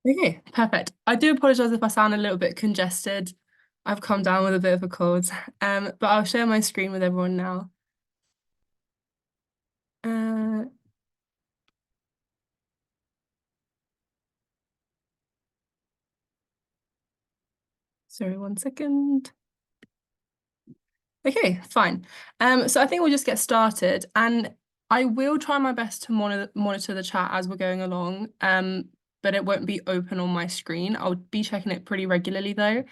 Okay, perfect. I do apologize if I sound a little bit congested. I've come down with a bit of a cold. But I'll share my screen with everyone now. Uh, sorry, one second. Okay, fine. So I think we'll just get started, and I will try my best to monitor the chat as we're going along. But it won't be open on my screen. I'll be checking it pretty regularly though.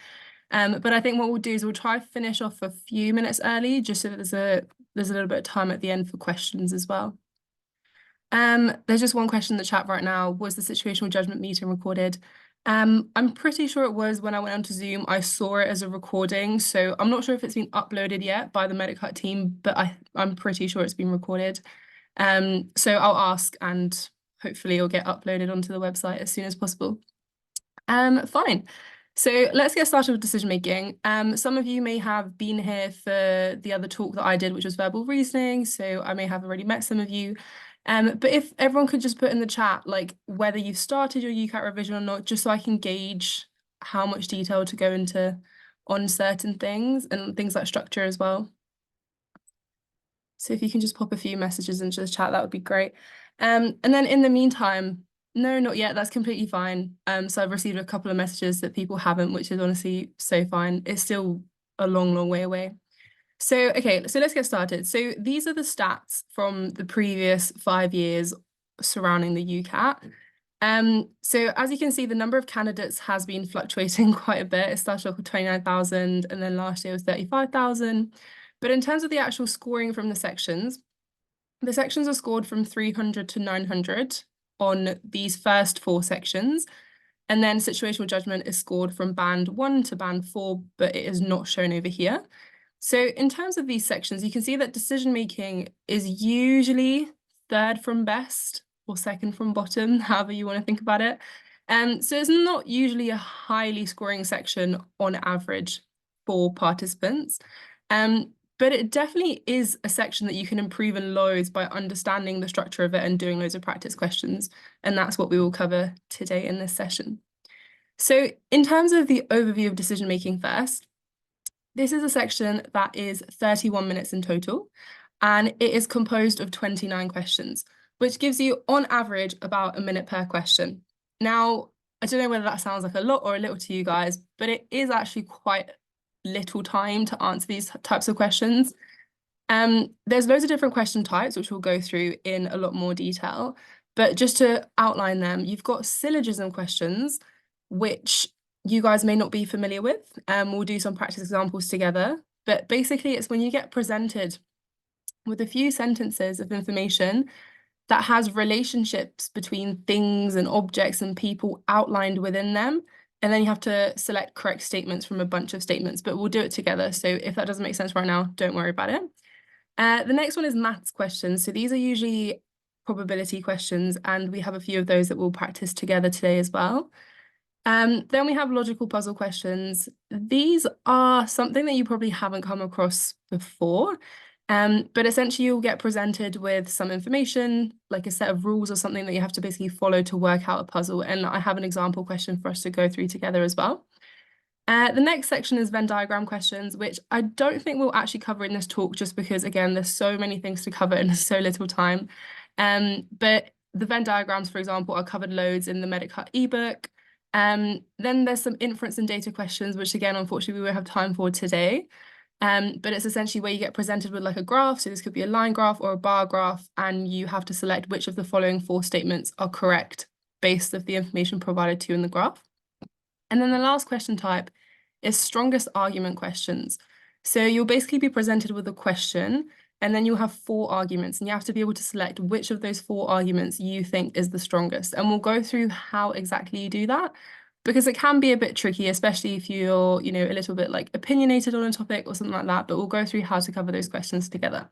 But I think what we'll do is we'll try to finish off a few minutes early, just so that there's a little bit of time at the end for questions as well. There's just one question in the chat right now. Was the situational judgment meeting recorded? I'm pretty sure it was. When I went onto Zoom, I saw it as a recording. So I'm not sure if it's been uploaded yet by the Medicut team, but I'm pretty sure it's been recorded. So I'll ask and hopefully it'll get uploaded onto the website as soon as possible. Fine. So let's get started with decision making. Some of you may have been here for the other talk that I did, which was verbal reasoning. So I may have already met some of you. But if everyone could just put in the chat, like whether you've started your UCAT revision or not, just so I can gauge how much detail to go into on certain things and things like structure as well. So if you can just pop a few messages into the chat, that would be great. And then in the meantime, no, not yet. That's completely fine. So I've received a couple of messages that people haven't, which is honestly so fine. It's still a long, long way away. So, okay, so let's get started. So these are the stats from the previous 5 years surrounding the UCAT. So as you can see, the number of candidates has been fluctuating quite a bit. It started off with 29,000 and then last year was 35,000. But in terms of the actual scoring from the sections are scored from 300 to 900 on these first 4 sections. And then situational judgment is scored from band 1 to band 4, but it is not shown over here. So in terms of these sections, you can see that decision making is usually third from best or second from bottom, however you want to think about it. So it's not usually a highly scoring section on average for participants. But it definitely is a section that you can improve in loads by understanding the structure of it and doing loads of practice questions. And that's what we will cover today in this session. So in terms of the overview of decision making first, this is a section that is 31 minutes in total, and it is composed of 29 questions, which gives you on average about a minute per question. Now, I don't know whether that sounds like a lot or a little to you guys, but it is actually quite little time to answer these types of questions. There's loads of different question types, which we'll go through in a lot more detail. But just to outline them, you've got syllogism questions, which you guys may not be familiar with. We'll do some practice examples together. But basically, it's when you get presented with a few sentences of information that has relationships between things and objects and people outlined within them. And then you have to select correct statements from a bunch of statements, but we'll do it together. So if that doesn't make sense right now, don't worry about it. The next one is maths questions. So these are usually probability questions, and we have a few of those that we'll practice together today as well. Then we have logical puzzle questions. These are something that you probably haven't come across before, but essentially you'll get presented with some information, like a set of rules or something that you have to basically follow to work out a puzzle. And I have an example question for us to go through together as well. The next section is Venn diagram questions, which I don't think we'll actually cover in this talk, just because, again, there's so many things to cover in so little time. But the Venn diagrams, for example, are covered loads in the Medicut ebook. Then there's some inference and data questions, which, again, unfortunately, we won't have time for today. But it's essentially where you get presented with like a graph. So this could be a line graph or a bar graph, and you have to select which of the following 4 statements are correct based on the information provided to you in the graph. And then the last question type is strongest argument questions. So you'll basically be presented with a question, and then you'll have 4 arguments, and you have to be able to select which of those 4 arguments you think is the strongest. And we'll go through how exactly you do that, because it can be a bit tricky, especially if you're, a little bit like opinionated on a topic or something like that, but we'll go through how to cover those questions together.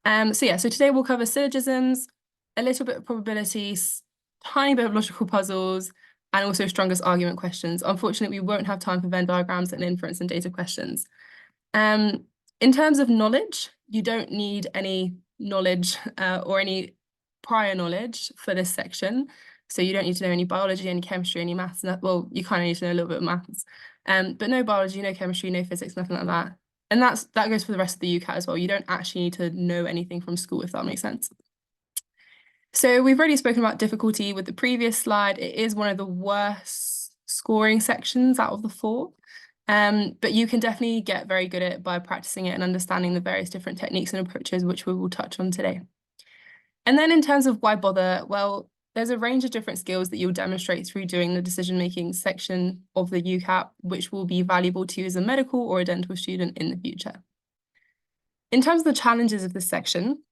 So today we'll cover syllogisms, a little bit of probabilities, tiny bit of logical puzzles, and also strongest argument questions. Unfortunately, we won't have time for Venn diagrams and inference and data questions. In terms of knowledge, you don't need any knowledge or any prior knowledge for this section. So you don't need to know any biology, any chemistry, any maths. Well, you kind of need to know a little bit of maths, but no biology, no chemistry, no physics, nothing like that. And that goes for the rest of the UCAT as well. You don't actually need to know anything from school, if that makes sense. So we've already spoken about difficulty with the previous slide. It is one of the worst scoring sections out of the four. But you can definitely get very good at it by practicing it and understanding the various different techniques and approaches, which we will touch on today. And then in terms of why bother, well, there's a range of different skills that you'll demonstrate through doing the decision-making section of the UCAT, which will be valuable to you as a medical or a dental student in the future. In terms of the challenges of this section,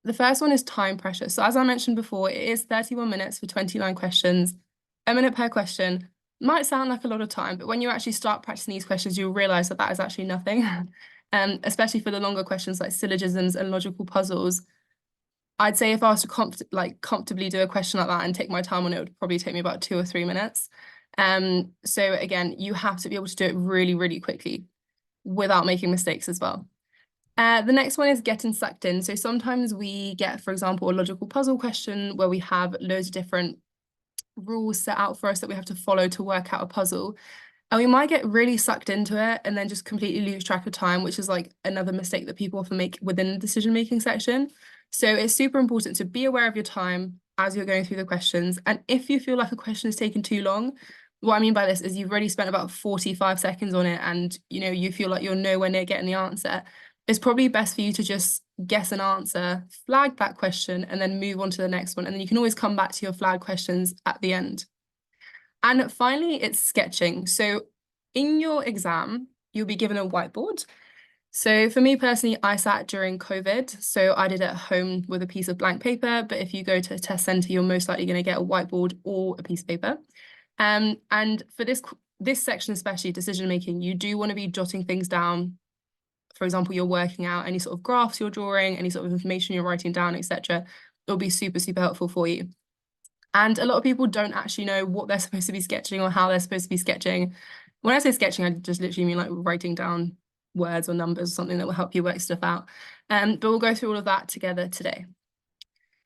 the first one is time pressure. So as I mentioned before, it is 31 minutes for 29 questions, a minute per question. Might sound like a lot of time, but when you actually start practicing these questions, you'll realize that is actually nothing. Especially for the longer questions like syllogisms and logical puzzles. I'd say if I was to comfortably do a question like that and take my time on it, it would probably take me about 2 or 3 minutes. So again, you have to be able to do it really, really quickly without making mistakes as well. The next one is getting sucked in. So sometimes we get, for example, a logical puzzle question where we have loads of different rules set out for us that we have to follow to work out a puzzle. And we might get really sucked into it and then just completely lose track of time, which is like another mistake that people often make within the decision-making section. So it's super important to be aware of your time as you're going through the questions. And if you feel like a question is taking too long, what I mean by this is you've already spent about 45 seconds on it and you feel like you're nowhere near getting the answer. It's probably best for you to just guess an answer, flag that question, and then move on to the next one. And then you can always come back to your flag questions at the end. And finally, it's sketching. So in your exam, you'll be given a whiteboard. So for me personally, I sat during COVID. So I did it at home with a piece of blank paper. But if you go to a test center, you're most likely going to get a whiteboard or a piece of paper. And for this section, especially decision making, you do want to be jotting things down. For example, you're working out any sort of graphs you're drawing, any sort of information you're writing down, etc. It'll be super, super helpful for you. And a lot of people don't actually know what they're supposed to be sketching or how they're supposed to be sketching. When I say sketching, I just literally mean like writing down words or numbers or something that will help you work stuff out. But we'll go through all of that together today.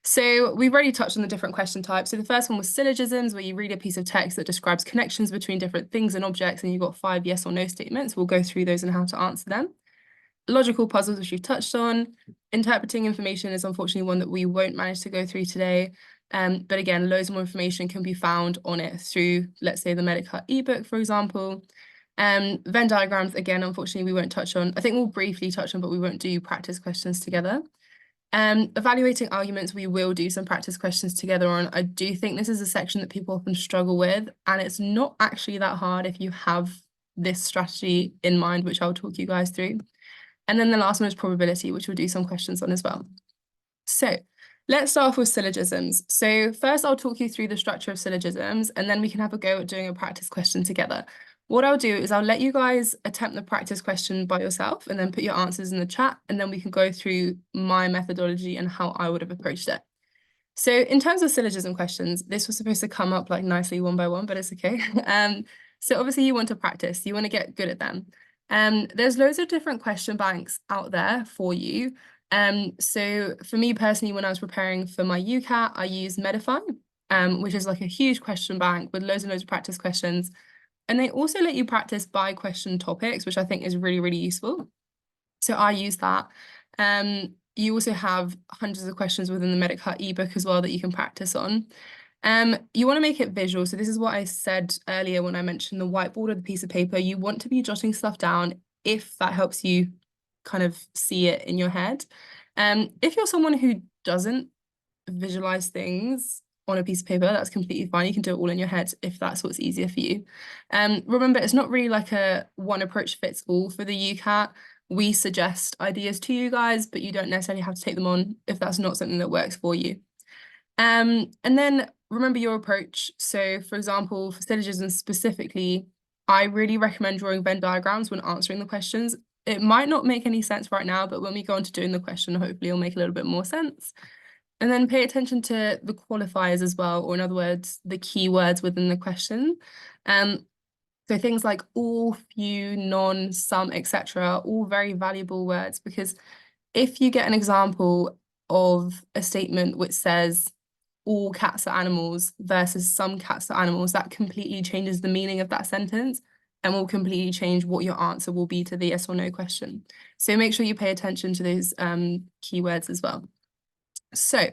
So we've already touched on the different question types. So the first one was syllogisms, where you read a piece of text that describes connections between different things and objects, and you've got 5 yes or no statements. We'll go through those and how to answer them. Logical puzzles, which we've touched on. Interpreting information is unfortunately one that we won't manage to go through today. But again, loads more information can be found on it through, let's say, the Medica ebook, for example. Venn diagrams, again, unfortunately, we won't touch on. I think we'll briefly touch on, but we won't do practice questions together. Evaluating arguments, we will do some practice questions together on. I do think this is a section that people often struggle with, and it's not actually that hard if you have this strategy in mind, which I'll talk you guys through. And then the last one is probability, which we'll do some questions on as well. So let's start off with syllogisms. So first I'll talk you through the structure of syllogisms, and then we can have a go at doing a practice question together. What I'll do is I'll let you guys attempt the practice question by yourself and then put your answers in the chat, and then we can go through my methodology and how I would have approached it. So in terms of syllogism questions, this was supposed to come up like nicely one by one, but it's okay. So obviously you want to practice, you want to get good at them. There's loads of different question banks out there for you. So for me personally, when I was preparing for my UCAT, I used Medify, which is like a huge question bank with loads and loads of practice questions. And they also let you practice by question topics, which I think is really, really useful. So I use that. You also have hundreds of questions within the Medica ebook as well that you can practice on. You want to make it visual. So this is what I said earlier when I mentioned the whiteboard or the piece of paper. You want to be jotting stuff down if that helps you kind of see it in your head. If you're someone who doesn't visualize things on a piece of paper, that's completely fine. You can do it all in your head if that's what's easier for you. Remember, it's not really like a one approach fits all for the UCAT. We suggest ideas to you guys, but you don't necessarily have to take them on if that's not something that works for you. And then remember your approach. So for example, for syllogisms specifically, I really recommend drawing Venn diagrams when answering the questions. It might not make any sense right now, but when we go on to doing the question, hopefully it'll make a little bit more sense. And then pay attention to the qualifiers as well, or in other words, the keywords within the question. So things like all, few, none, some, etc., all very valuable words, because if you get an example of a statement which says all cats are animals versus some cats are animals, that completely changes the meaning of that sentence and will completely change what your answer will be to the yes or no question. So make sure you pay attention to those keywords as well. So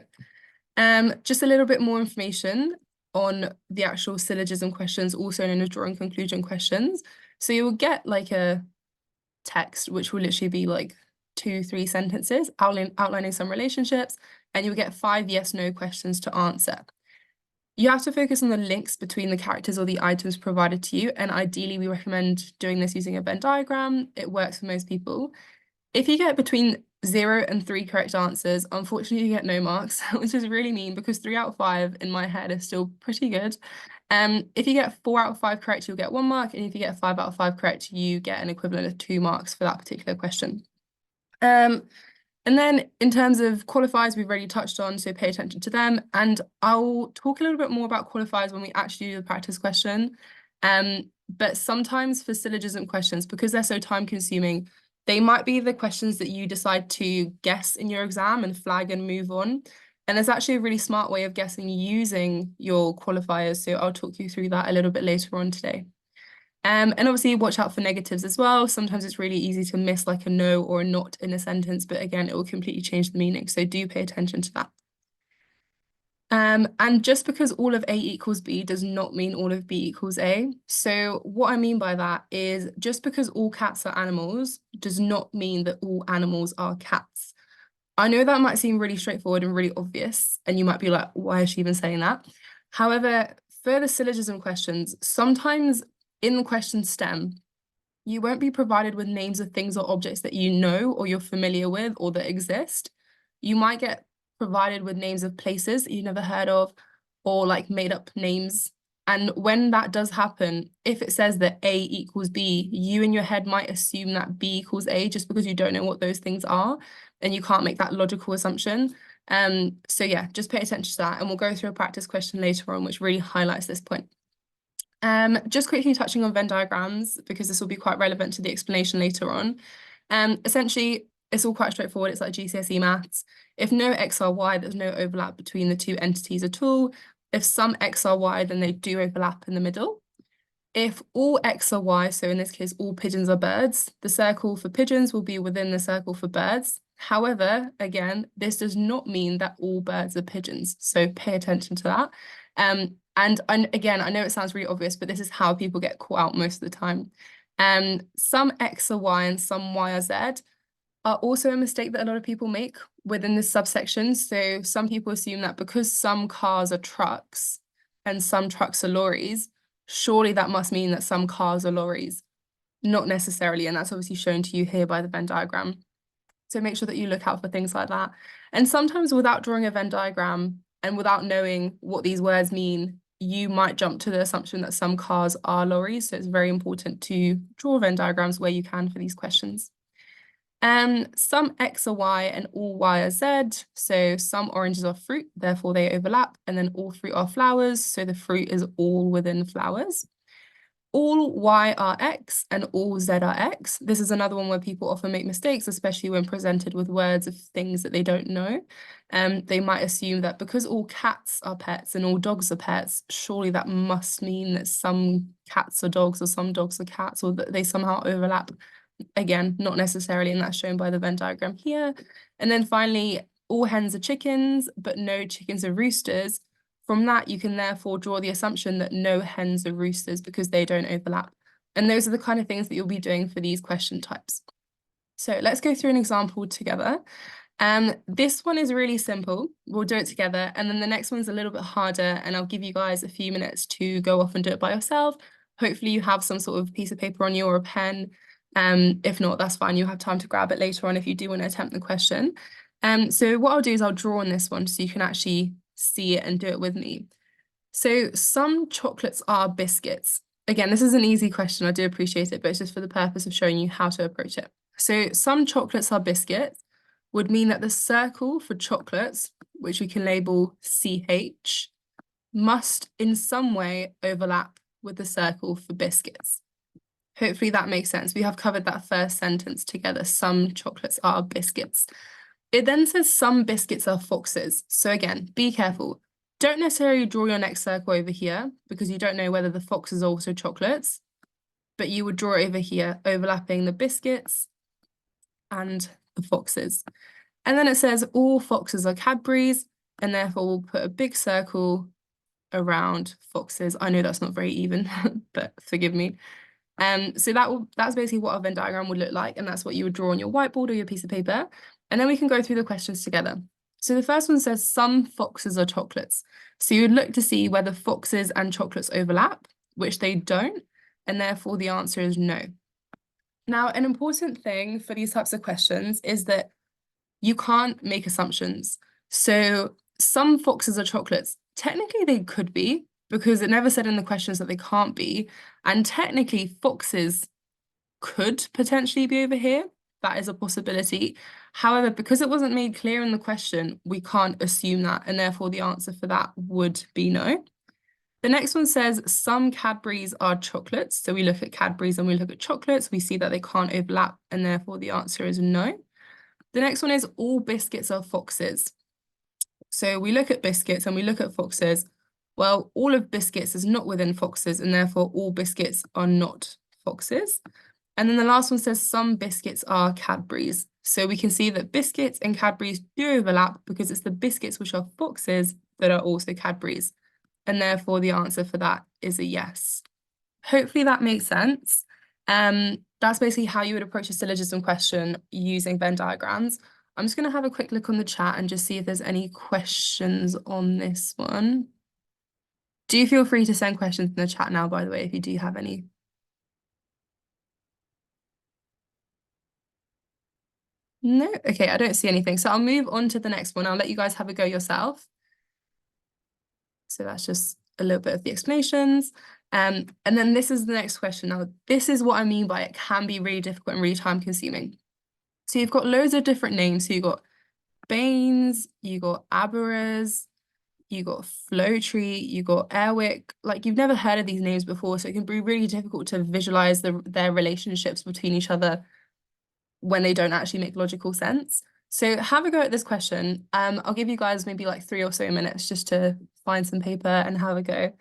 just a little bit more information on the actual syllogism questions, also known as drawing conclusion questions. So you will get like a text, which will literally be like 2-3 sentences outlining some relationships, and you'll get 5 yes/no questions to answer. You have to focus on the links between the characters or the items provided to you, and ideally we recommend doing this using a Venn diagram. It works for most people. If you get between 0 and 3 correct answers, unfortunately you get no marks, which is really mean because 3 out of 5 in my head is still pretty good. If you get 4 out of 5 correct, you'll get 1 mark, and if you get 5 out of 5 correct, you get an equivalent of 2 marks for that particular question. And then in terms of qualifiers, we've already touched on, so pay attention to them. And I'll talk a little bit more about qualifiers when we actually do the practice question. But sometimes for syllogism questions, because they're so time consuming, they might be the questions that you decide to guess in your exam and flag and move on. And there's actually a really smart way of guessing using your qualifiers. So I'll talk you through that a little bit later on today. And obviously watch out for negatives as well. Sometimes it's really easy to miss like a no or a not in a sentence, but again, it will completely change the meaning. So do pay attention to that. And just because all of A equals B does not mean all of B equals A. So what I mean by that is just because all cats are animals does not mean that all animals are cats. I know that might seem really straightforward and really obvious, and you might be like, why is she even saying that? However, for the syllogism questions, sometimes in the question stem, you won't be provided with names of things or objects that you know or you're familiar with or that exist. You might get provided with names of places that you've never heard of or like made up names. And when that does happen, if it says that A equals B, you in your head might assume that B equals A just because you don't know what those things are and you can't make that logical assumption. So yeah, just pay attention to that, and we'll go through a practice question later on which really highlights this point. Just quickly touching on Venn diagrams, because this will be quite relevant to the explanation later on. Essentially, it's all quite straightforward. It's like GCSE maths. If no X are Y, there's no overlap between the two entities at all. If some X are Y, then they do overlap in the middle. If all X are Y, so in this case, all pigeons are birds, the circle for pigeons will be within the circle for birds. However, again, this does not mean that all birds are pigeons. So pay attention to that. And again, I know it sounds really obvious, but this is how people get caught out most of the time. Some X are Y and some Y are Z are also a mistake that a lot of people make within this subsection. So some people assume that because some cars are trucks and some trucks are lorries, surely that must mean that some cars are lorries. Not necessarily, and that's obviously shown to you here by the Venn diagram. So make sure that you look out for things like that. And sometimes without drawing a Venn diagram and without knowing what these words mean, you might jump to the assumption that some cars are lorries. So it's very important to draw Venn diagrams where you can for these questions. Some X are Y and all Y are Z. So some oranges are fruit, therefore they overlap. And then all fruit are flowers. So the fruit is all within flowers. All Y are X and all Z are X. This is another one where people often make mistakes, especially when presented with words of things that they don't know. They might assume that because all cats are pets and all dogs are pets, surely that must mean that some cats are dogs or some dogs are cats, or that they somehow overlap. Again, not necessarily, and that's shown by the Venn diagram here. And then finally, all hens are chickens, but no chickens are roosters. From that, you can therefore draw the assumption that no hens are roosters because they don't overlap. And those are the kind of things that you'll be doing for these question types. So let's go through an example together. This one is really simple. We'll do it together. And then the next one's a little bit harder, and I'll give you guys a few minutes to go off and do it by yourself. Hopefully you have some sort of piece of paper on you or a pen. If not, that's fine. You'll have time to grab it later on if you do want to attempt the question. So what I'll do is I'll draw on this one so you can actually see it and do it with me. So some chocolates are biscuits. Again, this is an easy question. I do appreciate it, but it's just for the purpose of showing you how to approach it. So some chocolates are biscuits would mean that the circle for chocolates, which we can label CH, must in some way overlap with the circle for biscuits. Hopefully that makes sense. We have covered that first sentence together. Some chocolates are biscuits. It then says some biscuits are foxes. So again, be careful. Don't necessarily draw your next circle over here because you don't know whether the foxes are also chocolates, but you would draw it over here, overlapping the biscuits and the foxes. And then it says all foxes are Cadbury's, and therefore we'll put a big circle around foxes. I know that's not very even, but forgive me. So that's basically what our Venn diagram would look like, and that's what you would draw on your whiteboard or your piece of paper. And then we can go through the questions together. So the first one says some foxes are chocolates. So you would look to see whether foxes and chocolates overlap, which they don't, and therefore the answer is no. Now, an important thing for these types of questions is that you can't make assumptions. So some foxes are chocolates. Technically, they could be because it never said in the questions that they can't be. And technically, foxes could potentially be over here. That is a possibility. However, because it wasn't made clear in the question, we can't assume that. And therefore, the answer for that would be no. The next one says some Cadbury's are chocolates. So we look at Cadbury's and we look at chocolates. We see that they can't overlap. And therefore, the answer is no. The next one is all biscuits are foxes. So we look at biscuits and we look at foxes. Well, all of biscuits is not within foxes, and therefore all biscuits are not foxes. And then the last one says some biscuits are Cadbury's. So we can see that biscuits and Cadbury's do overlap because it's the biscuits which are foxes that are also Cadbury's. And therefore the answer for that is a yes. Hopefully that makes sense. That's basically how you would approach a syllogism question using Venn diagrams. I'm just going to have a quick look on the chat and just see if there's any questions on this one. Do feel free to send questions in the chat now, by the way, if you do have any. No? Okay, I don't see anything. So I'll move on to the next one. I'll let you guys have a go yourself. So that's just a little bit of the explanations. And then this is the next question. Now, this is what I mean by it can be really difficult and really time consuming. So you've got loads of different names. So you've got Baines, you got Aberers, you got Flowtree, you got Airwick. Like you've never heard of these names before, so it can be really difficult to visualize their relationships between each other when they don't actually make logical sense. So have a go at this question. I'll give you guys maybe like 3 or so minutes just to find some paper and have a go.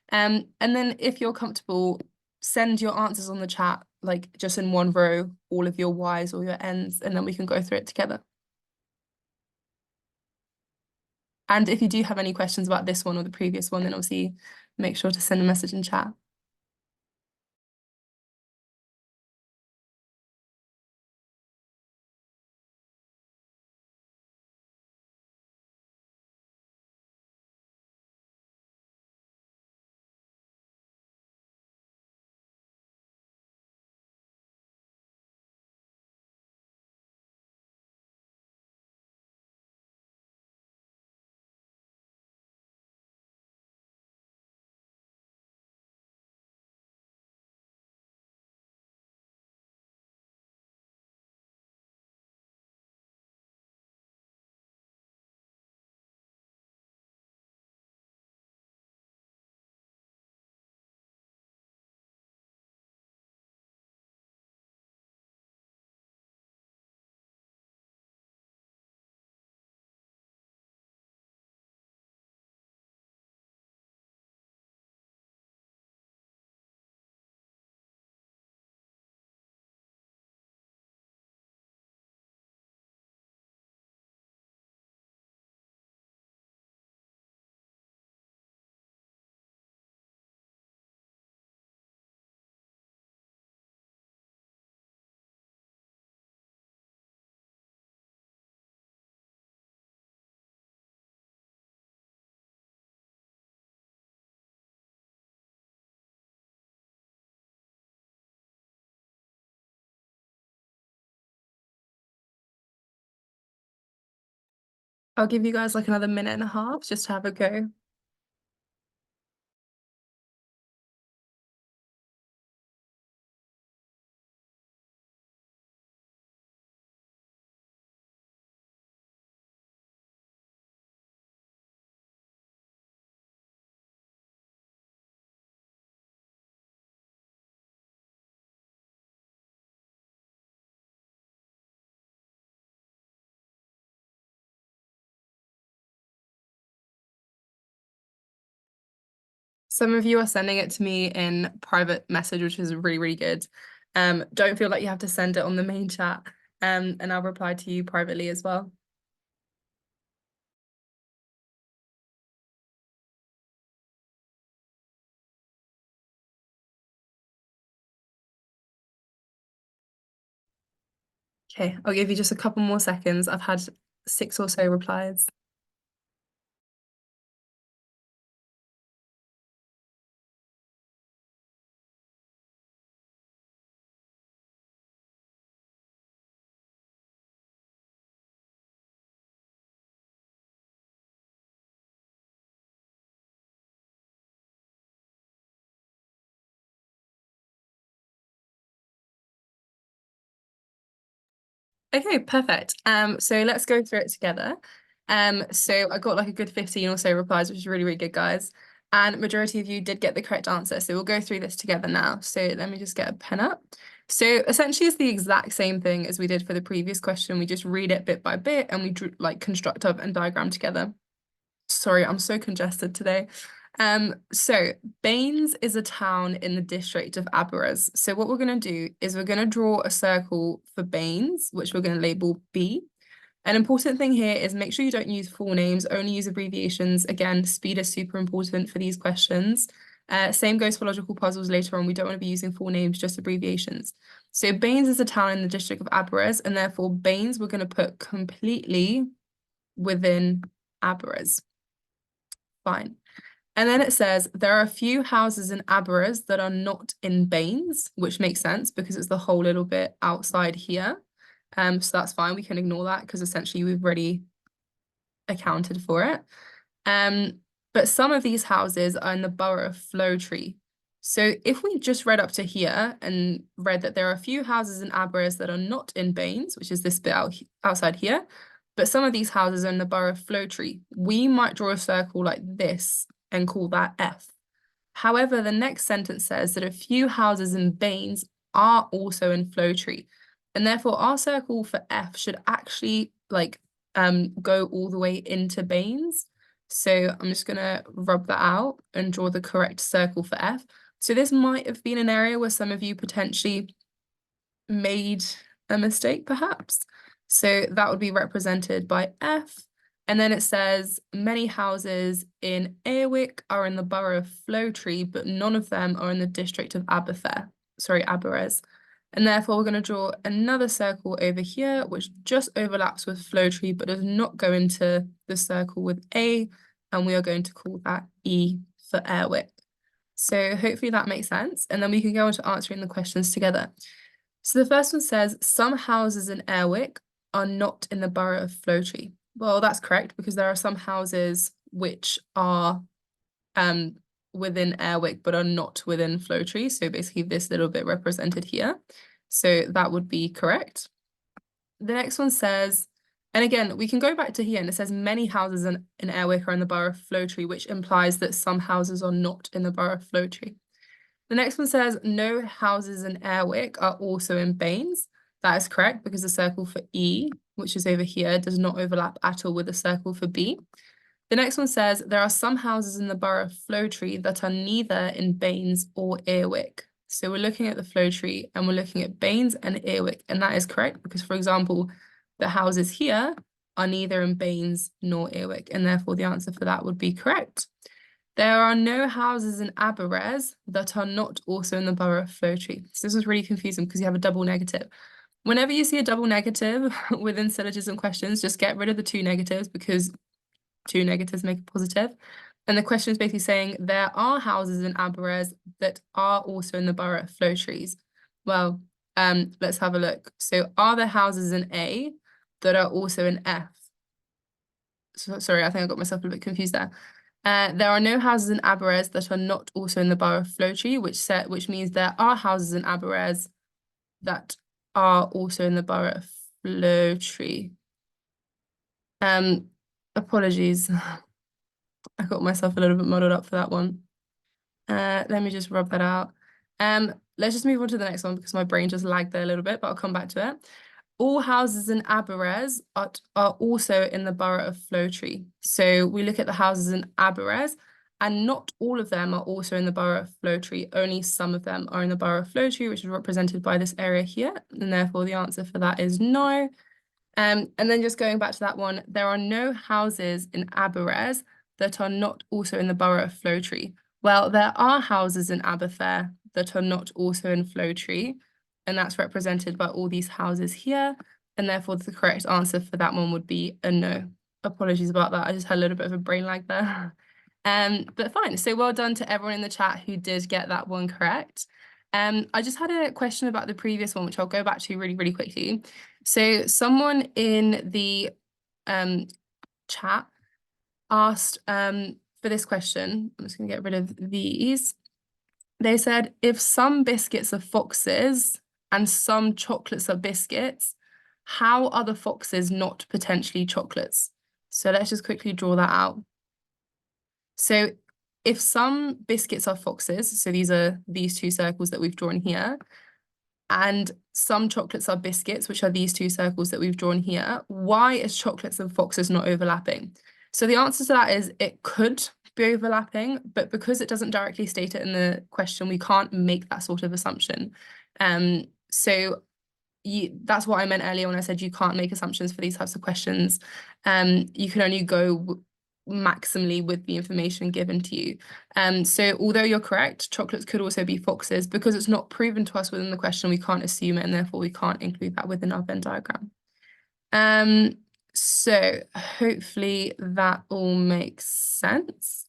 And then if you're comfortable, send your answers on the chat, like just in one row, all of your Ys or your Ns, and then we can go through it together. And if you do have any questions about this one or the previous one, then obviously make sure to send a message in chat. I'll give you guys like another minute and a half just to have a go. Some of you are sending it to me in private message, which is really, really good. Don't feel like you have to send it on the main chat. And I'll reply to you privately as well. Okay, I'll give you just a couple more seconds. I've had 6 or so replies. Okay, perfect. So let's go through it together. So I got like a good 15 or so replies, which is really, really good, guys. And majority of you did get the correct answer. So we'll go through this together now. So let me just get a pen up. So essentially it's the exact same thing as we did for the previous question. We just read it bit by bit and we drew, like construct up and diagram together. Sorry, I'm so congested today. So Baines is a town in the district of Aberystwyth. So what we're going to do is we're going to draw a circle for Baines, which we're going to label B. An important thing here is make sure you don't use full names, only use abbreviations. Again, speed is super important for these questions. Same goes for logical puzzles later on. We don't want to be using full names, just abbreviations. So Baines is a town in the district of Aberystwyth, and therefore Baines we're going to put completely within Aberystwyth. Fine. And then it says there are a few houses in Aberystwyth that are not in Baines, which makes sense because it's the whole little bit outside here. So that's fine. We can ignore that because essentially we've already accounted for it. But some of these houses are in the borough of Flowtree. So if we just read up to here and read that there are a few houses in Aberystwyth that are not in Baines, which is this bit outside here, but some of these houses are in the borough of Flowtree, we might draw a circle like this and call that F. However, the next sentence says that a few houses in Baines are also in Flowtree, and therefore our circle for F should actually like go all the way into Baines. So I'm just gonna rub that out and draw the correct circle for F. So this might have been an area where some of you potentially made a mistake, perhaps. So that would be represented by F. And then it says many houses in Airwick are in the borough of Flowtree, but none of them are in the district of Aberystwyth. And therefore we're going to draw another circle over here, which just overlaps with Flowtree, but does not go into the circle with A. And we are going to call that E for Airwick. So hopefully that makes sense. And then we can go on to answering the questions together. So the first one says, some houses in Airwick are not in the borough of Flowtree. Well, that's correct because there are some houses which are within Airwick but are not within Flowtree. So basically this little bit represented here. So that would be correct. The next one says, and again, we can go back to here and it says many houses in Airwick are in the borough of Flowtree, which implies that some houses are not in the borough of Flowtree. The next one says no houses in Airwick are also in Baines. That is correct because the circle for E, which is over here, does not overlap at all with the circle for B. The next one says there are some houses in the borough of Flowtree that are neither in Baines or Airwick. So we're looking at the Flowtree and we're looking at Baines and Airwick, and that is correct because, for example, the houses here are neither in Baines nor Airwick, and therefore the answer for that would be correct. There are no houses in Aberystwyth that are not also in the borough of Flowtree. So this is really confusing because you have a double negative. Whenever you see a double negative within syllogism questions, just get rid of the 2 negatives because 2 negatives make a positive. And the question is basically saying there are houses in Aberystwyth that are also in the borough of Flowtrees. Well, let's have a look. So are there houses in A that are also in F? So, sorry, I think I got myself a bit confused there. There are no houses in Aberystwyth that are not also in the borough of Flowtree, which means there are houses in Aberystwyth that are also in the borough of Flowtree. Apologies. I got myself a little bit muddled up for that one. Let me just rub that out. Let's just move on to the next one because my brain just lagged there a little bit, but I'll come back to it. All houses in Aberystwyth are also in the borough of Flowtree. So we look at the houses in Aberystwyth, and not all of them are also in the borough of flow tree. Only some of them are in the borough of flow tree, which is represented by this area here, and therefore the answer for that is no. And then just going back to that one, there are no houses in Aberystwyth that are not also in the borough of flow tree. Well, there are houses in Aberystwyth that are not also in flow tree, and that's represented by all these houses here, and therefore the correct answer for that one would be a no. Apologies about that. I just had a little bit of a brain lag there. But fine. So well done to everyone in the chat who did get that one correct. I just had a question about the previous one, which I'll go back to really, really quickly. So someone in the chat asked for this question. I'm just going to get rid of these. They said, if some biscuits are foxes and some chocolates are biscuits, how are the foxes not potentially chocolates? So let's just quickly draw that out. So if some biscuits are foxes, so these are these two circles that we've drawn here, and some chocolates are biscuits, which are these two circles that we've drawn here, why is chocolates and foxes not overlapping? So the answer to that is it could be overlapping, but because it doesn't directly state it in the question, we can't make that sort of assumption. So that's what I meant earlier when I said you can't make assumptions for these types of questions. You can only go maximally with the information given to you. So although you're correct, chocolates could also be foxes. Because it's not proven to us within the question, we can't assume it, and therefore we can't include that within our Venn diagram. So hopefully that all makes sense.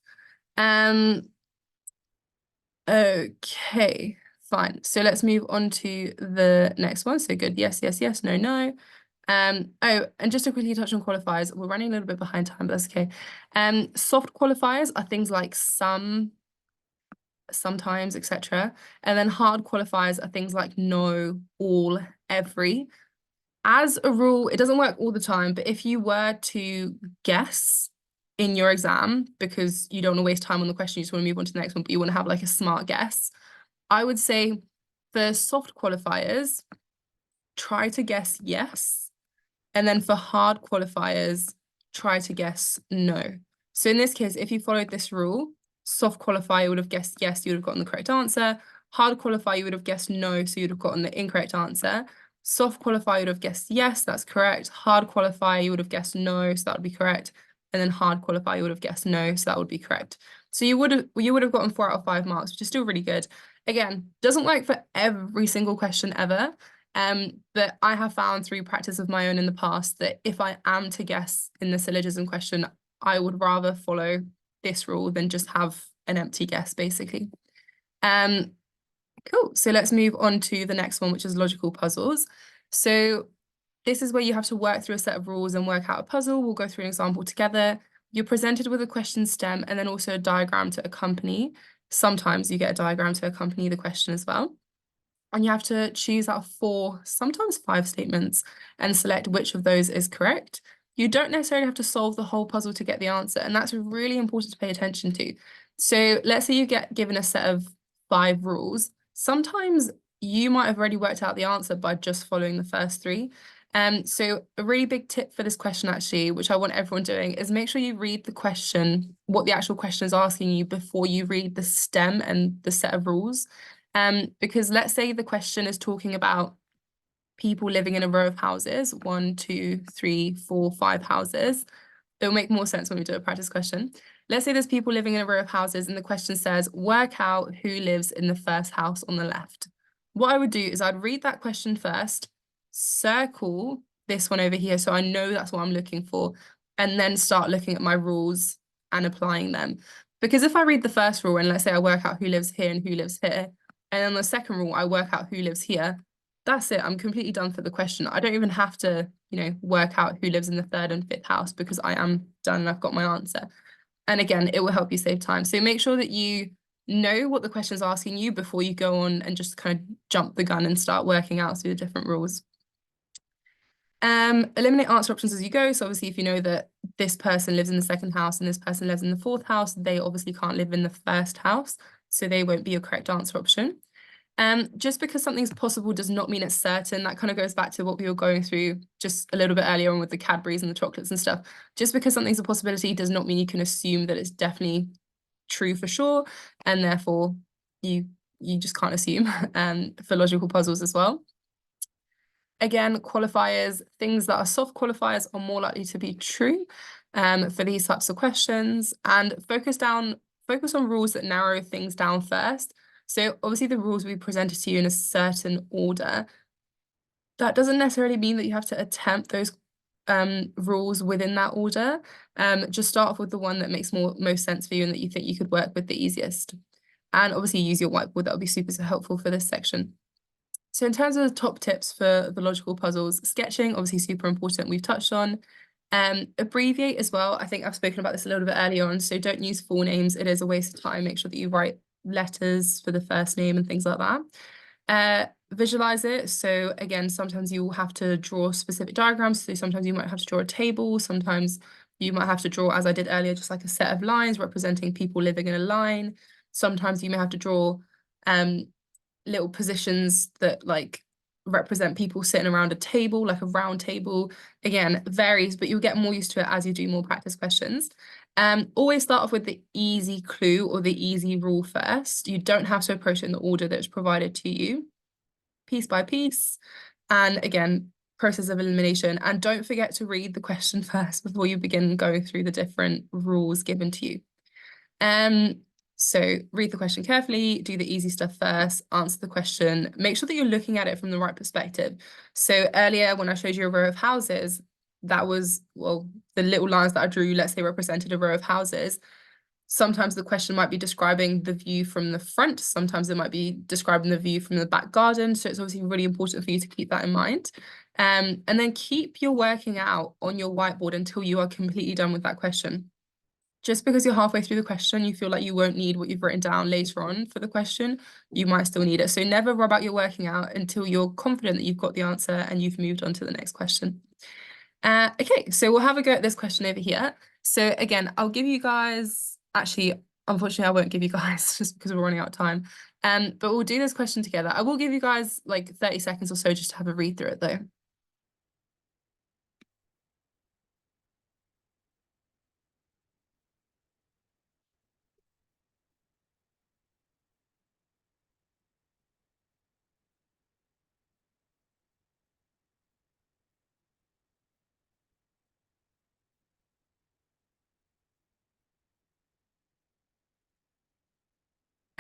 Okay, fine. So let's move on to the next one. So good, yes, yes, yes, no, no. Oh, and just to quickly touch on qualifiers, we're running a little bit behind time, but that's okay. Soft qualifiers are things like some, sometimes, etc. And then hard qualifiers are things like no, all, every. As a rule, it doesn't work all the time, but if you were to guess in your exam, because you don't want to waste time on the question, you just want to move on to the next one, but you want to have like a smart guess, I would say for soft qualifiers, try to guess yes. And then for hard qualifiers, try to guess no. So in this case, if you followed this rule, soft qualifier would have guessed yes, you would have gotten the correct answer. Hard qualifier, you would have guessed no, so you'd have gotten the incorrect answer. Soft qualifier, you would have guessed yes, that's correct. Hard qualifier, you would have guessed no, so that would be correct. And then hard qualifier, you would have guessed no, so that would be correct. So you would have gotten 4 out of 5 marks, which is still really good. Again, doesn't work for every single question ever. But I have found through practice of my own in the past that if I am to guess in the syllogism question, I would rather follow this rule than just have an empty guess, basically. Cool. So let's move on to the next one, which is logical puzzles. So this is where you have to work through a set of rules and work out a puzzle. We'll go through an example together. You're presented with a question stem and then also a diagram to accompany. Sometimes you get a diagram to accompany the question as well. And you have to choose out of 4, sometimes 5 statements and select which of those is correct. You don't necessarily have to solve the whole puzzle to get the answer, and that's really important to pay attention to. So let's say you get given a set of 5 rules. Sometimes you might have already worked out the answer by just following the first 3. So a really big tip for this question, actually, which I want everyone doing, is make sure you read the question, what the actual question is asking you before you read the stem and the set of rules. Because let's say the question is talking about people living in a row of houses, 1, 2, 3, 4, 5 houses. It'll make more sense when we do a practice question. Let's say there's people living in a row of houses and the question says, work out who lives in the first house on the left. What I would do is I'd read that question first, circle this one over here so I know that's what I'm looking for, and then start looking at my rules and applying them. Because if I read the first rule and let's say I work out who lives here and who lives here, and then the second rule, I work out who lives here, that's it. I'm completely done for the question. I don't even have to, work out who lives in the 3rd and 5th house because I am done and I've got my answer. And again, it will help you save time. So make sure that you know what the question is asking you before you go on and just kind of jump the gun and start working out through the different rules. Eliminate answer options as you go. So obviously, if you know that this person lives in the 2nd house and this person lives in the 4th house, they obviously can't live in the 1st house. So they won't be your correct answer option. Just because something's possible does not mean it's certain. That kind of goes back to what we were going through just a little bit earlier on with the Cadburys and the chocolates and stuff. Just because something's a possibility does not mean you can assume that it's definitely true for sure, and therefore you just can't assume for logical puzzles as well. Again, qualifiers, things that are soft qualifiers are more likely to be true for these types of questions, and focus on rules that narrow things down first. So obviously the rules will be presented to you in a certain order. That doesn't necessarily mean that you have to attempt those rules within that order. Just start off with the one that makes most sense for you and that you think you could work with the easiest. And obviously use your whiteboard. That will be super helpful for this section. So in terms of the top tips for the logical puzzles, sketching, obviously super important, we've touched on. Abbreviate as well. I think I've spoken about this a little bit earlier on, so don't use full names. It is a waste of time. Make sure that you write letters for the first name and things like that. Visualize it. So again, sometimes you will have to draw specific diagrams. So sometimes you might have to draw a table. Sometimes you might have to draw, as I did earlier, just like a set of lines representing people living in a line. Sometimes you may have to draw little positions that like represent people sitting around a table, like a round table. Again, varies, but you'll get more used to it as you do more practice questions. Always start off with the easy clue or the easy rule first. You don't have to approach it in the order that's provided to you, piece by piece. And again, process of elimination. And don't forget to read the question first before you begin going through the different rules given to you. So read the question carefully, do the easy stuff first, answer the question, make sure that you're looking at it from the right perspective. So earlier when I showed you a row of houses, that was, well, the little lines that I drew, let's say, represented a row of houses. Sometimes the question might be describing the view from the front. Sometimes it might be describing the view from the back garden. So it's obviously really important for you to keep that in mind. And then keep your working out on your whiteboard until you are completely done with that question. Just because you're halfway through the question, you feel like you won't need what you've written down later on for the question, you might still need it. So never rub out your working out until you're confident that you've got the answer and you've moved on to the next question. Okay, so we'll have a go at this question over here. So again, I'll give you guys, actually, unfortunately, I won't give you guys just because we're running out of time. But we'll do this question together. I will give you guys like 30 seconds or so just to have a read through it though.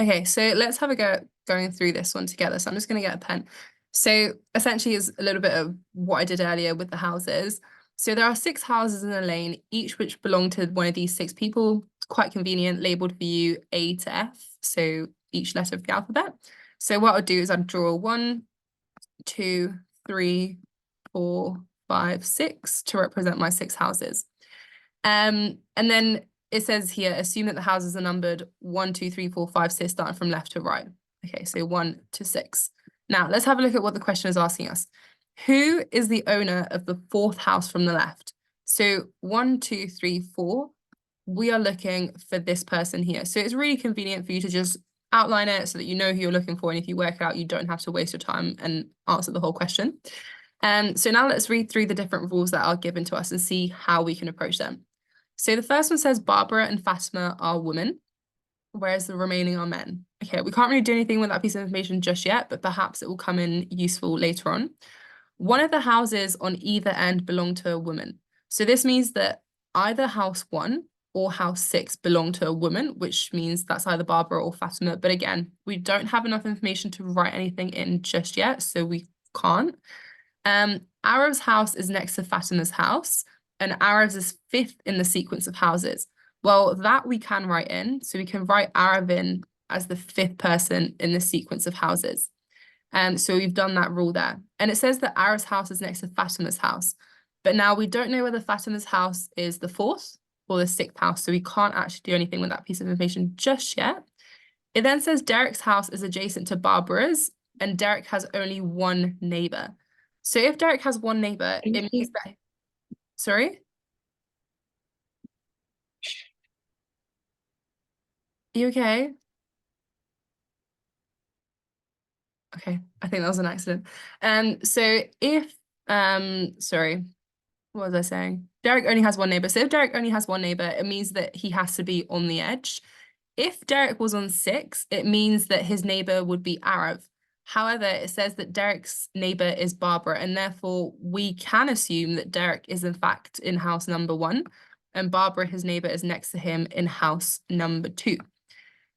Okay, so let's have a go at going through this one together. So I'm just going to get a pen. So essentially is a little bit of what I did earlier with the houses. So there are 6 houses in a lane, each which belong to one of these 6 people. Quite convenient, labeled for you A to F. So each letter of the alphabet. So what I'll do is I'll draw 1, 2, 3, 4, 5, 6 to represent my 6 houses. And then it says here, assume that the houses are numbered 1, 2, 3, 4, 5, 6, starting from left to right. Okay, so 1 to 6. Now let's have a look at what the question is asking us. Who is the owner of the 4th house from the left? So 1, 2, 3, 4. We are looking for this person here. So it's really convenient for you to just outline it so that you know who you're looking for. And if you work it out, you don't have to waste your time and answer the whole question. So now let's read through the different rules that are given to us and see how we can approach them. So the first one says Barbara and Fatima are women, whereas the remaining are men. Okay, we can't really do anything with that piece of information just yet, but perhaps it will come in useful later on. One of the houses on either end belong to a woman. So this means that either house 1 or house 6 belong to a woman, which means that's either Barbara or Fatima. But again, we don't have enough information to write anything in just yet, so we can't. Arab's house is next to Fatima's house, and Arab's is 5th in the sequence of houses. Well, that we can write in, so we can write Arab in as the 5th person in the sequence of houses. So we've done that rule there. And it says that Arab's house is next to Fatima's house. But now we don't know whether Fatima's house is the 4th or the 6th house, so we can't actually do anything with that piece of information just yet. It then says Derek's house is adjacent to Barbara's, and Derek has only one neighbor. So if Derek has one neighbor, it means that... Sorry? Are you okay? Okay, I think that was an accident. So if sorry, what was I saying? Derek only has one neighbor. So if Derek only has one neighbor, it means that he has to be on the edge. if Derek was on 6, it means that his neighbor would be Arav. However, it says that Derek's neighbor is Barbara, and therefore we can assume that Derek is in fact in house number 1, and Barbara, his neighbor, is next to him in house number 2.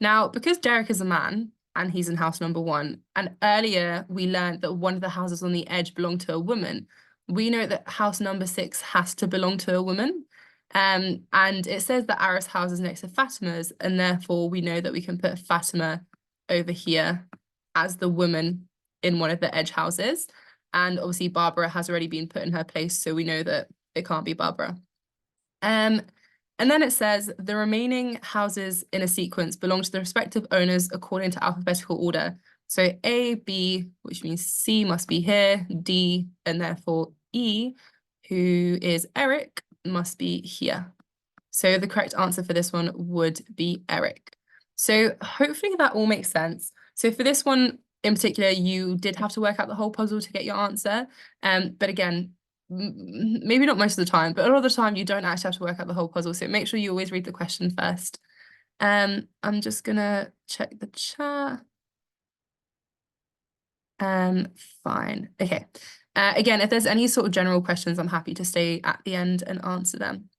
Now, because Derek is a man and he's in house number 1, and earlier we learned that one of the houses on the edge belonged to a woman, we know that house number 6 has to belong to a woman. And it says that Ara's house is next to Fatima's, and therefore we know that we can put Fatima over here as the woman in one of the edge houses. And obviously Barbara has already been put in her place, so we know that it can't be Barbara. And then it says the remaining houses in a sequence belong to the respective owners according to alphabetical order. So A, B, which means C must be here, D, and therefore E, who is Eric, must be here. So the correct answer for this one would be Eric. So hopefully that all makes sense. So for this one in particular, you did have to work out the whole puzzle to get your answer. But again, maybe not most of the time, but a lot of the time you don't actually have to work out the whole puzzle. So make sure you always read the question first. I'm just gonna check the chat. Fine. Okay. Again, if there's any sort of general questions, I'm happy to stay at the end and answer them.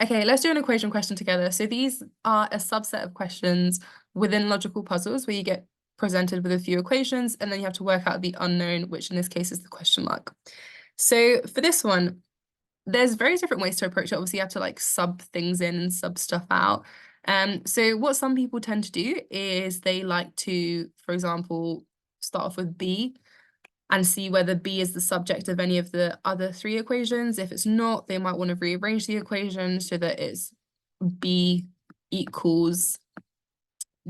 Okay, let's do an equation question together. So these are a subset of questions within logical puzzles where you get presented with a few equations and then you have to work out the unknown, which in this case is the question mark. So for this one, there's various different ways to approach it. Obviously, you have to like sub things in and sub stuff out. So what some people tend to do is they like to, for example, start off with B and see whether B is the subject of any of the other 3 equations. If it's not, they might want to rearrange the equation so that it's B equals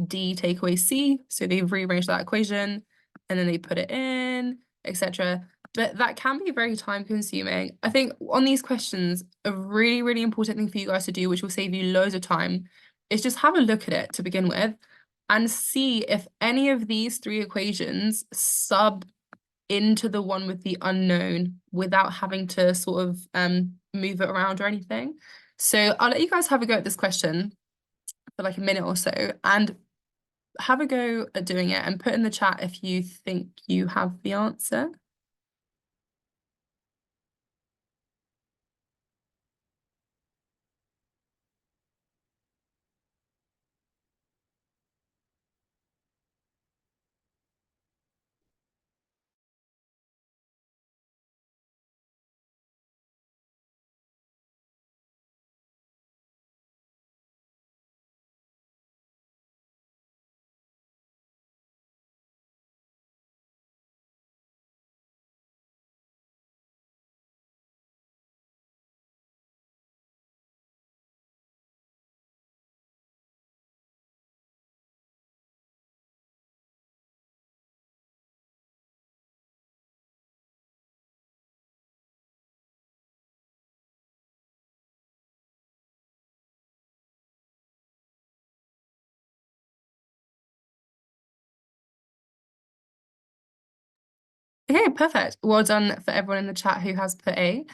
D take away C. So they've rearranged that equation and then they put it in, etc. But that can be very time consuming. I think on these questions, a really, really important thing for you guys to do, which will save you loads of time, is just have a look at it to begin with and see if any of these 3 equations sub into the one with the unknown without having to sort of move it around or anything. So I'll let you guys have a go at this question for like a minute or so and have a go at doing it and put in the chat if you think you have the answer. Okay, perfect. Well done for everyone in the chat who has put A.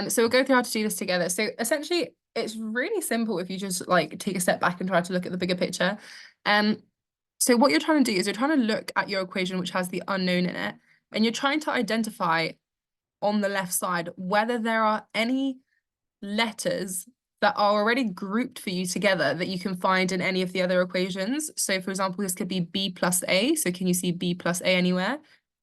So we'll go through how to do this together. So essentially, it's really simple if you just like take a step back and try to look at the bigger picture. So what you're trying to do is you're trying to look at your equation which has the unknown in it, and you're trying to identify on the left side whether there are any letters that are already grouped for you together that you can find in any of the other equations. So for example, this could be B plus A. So can you see B plus A anywhere?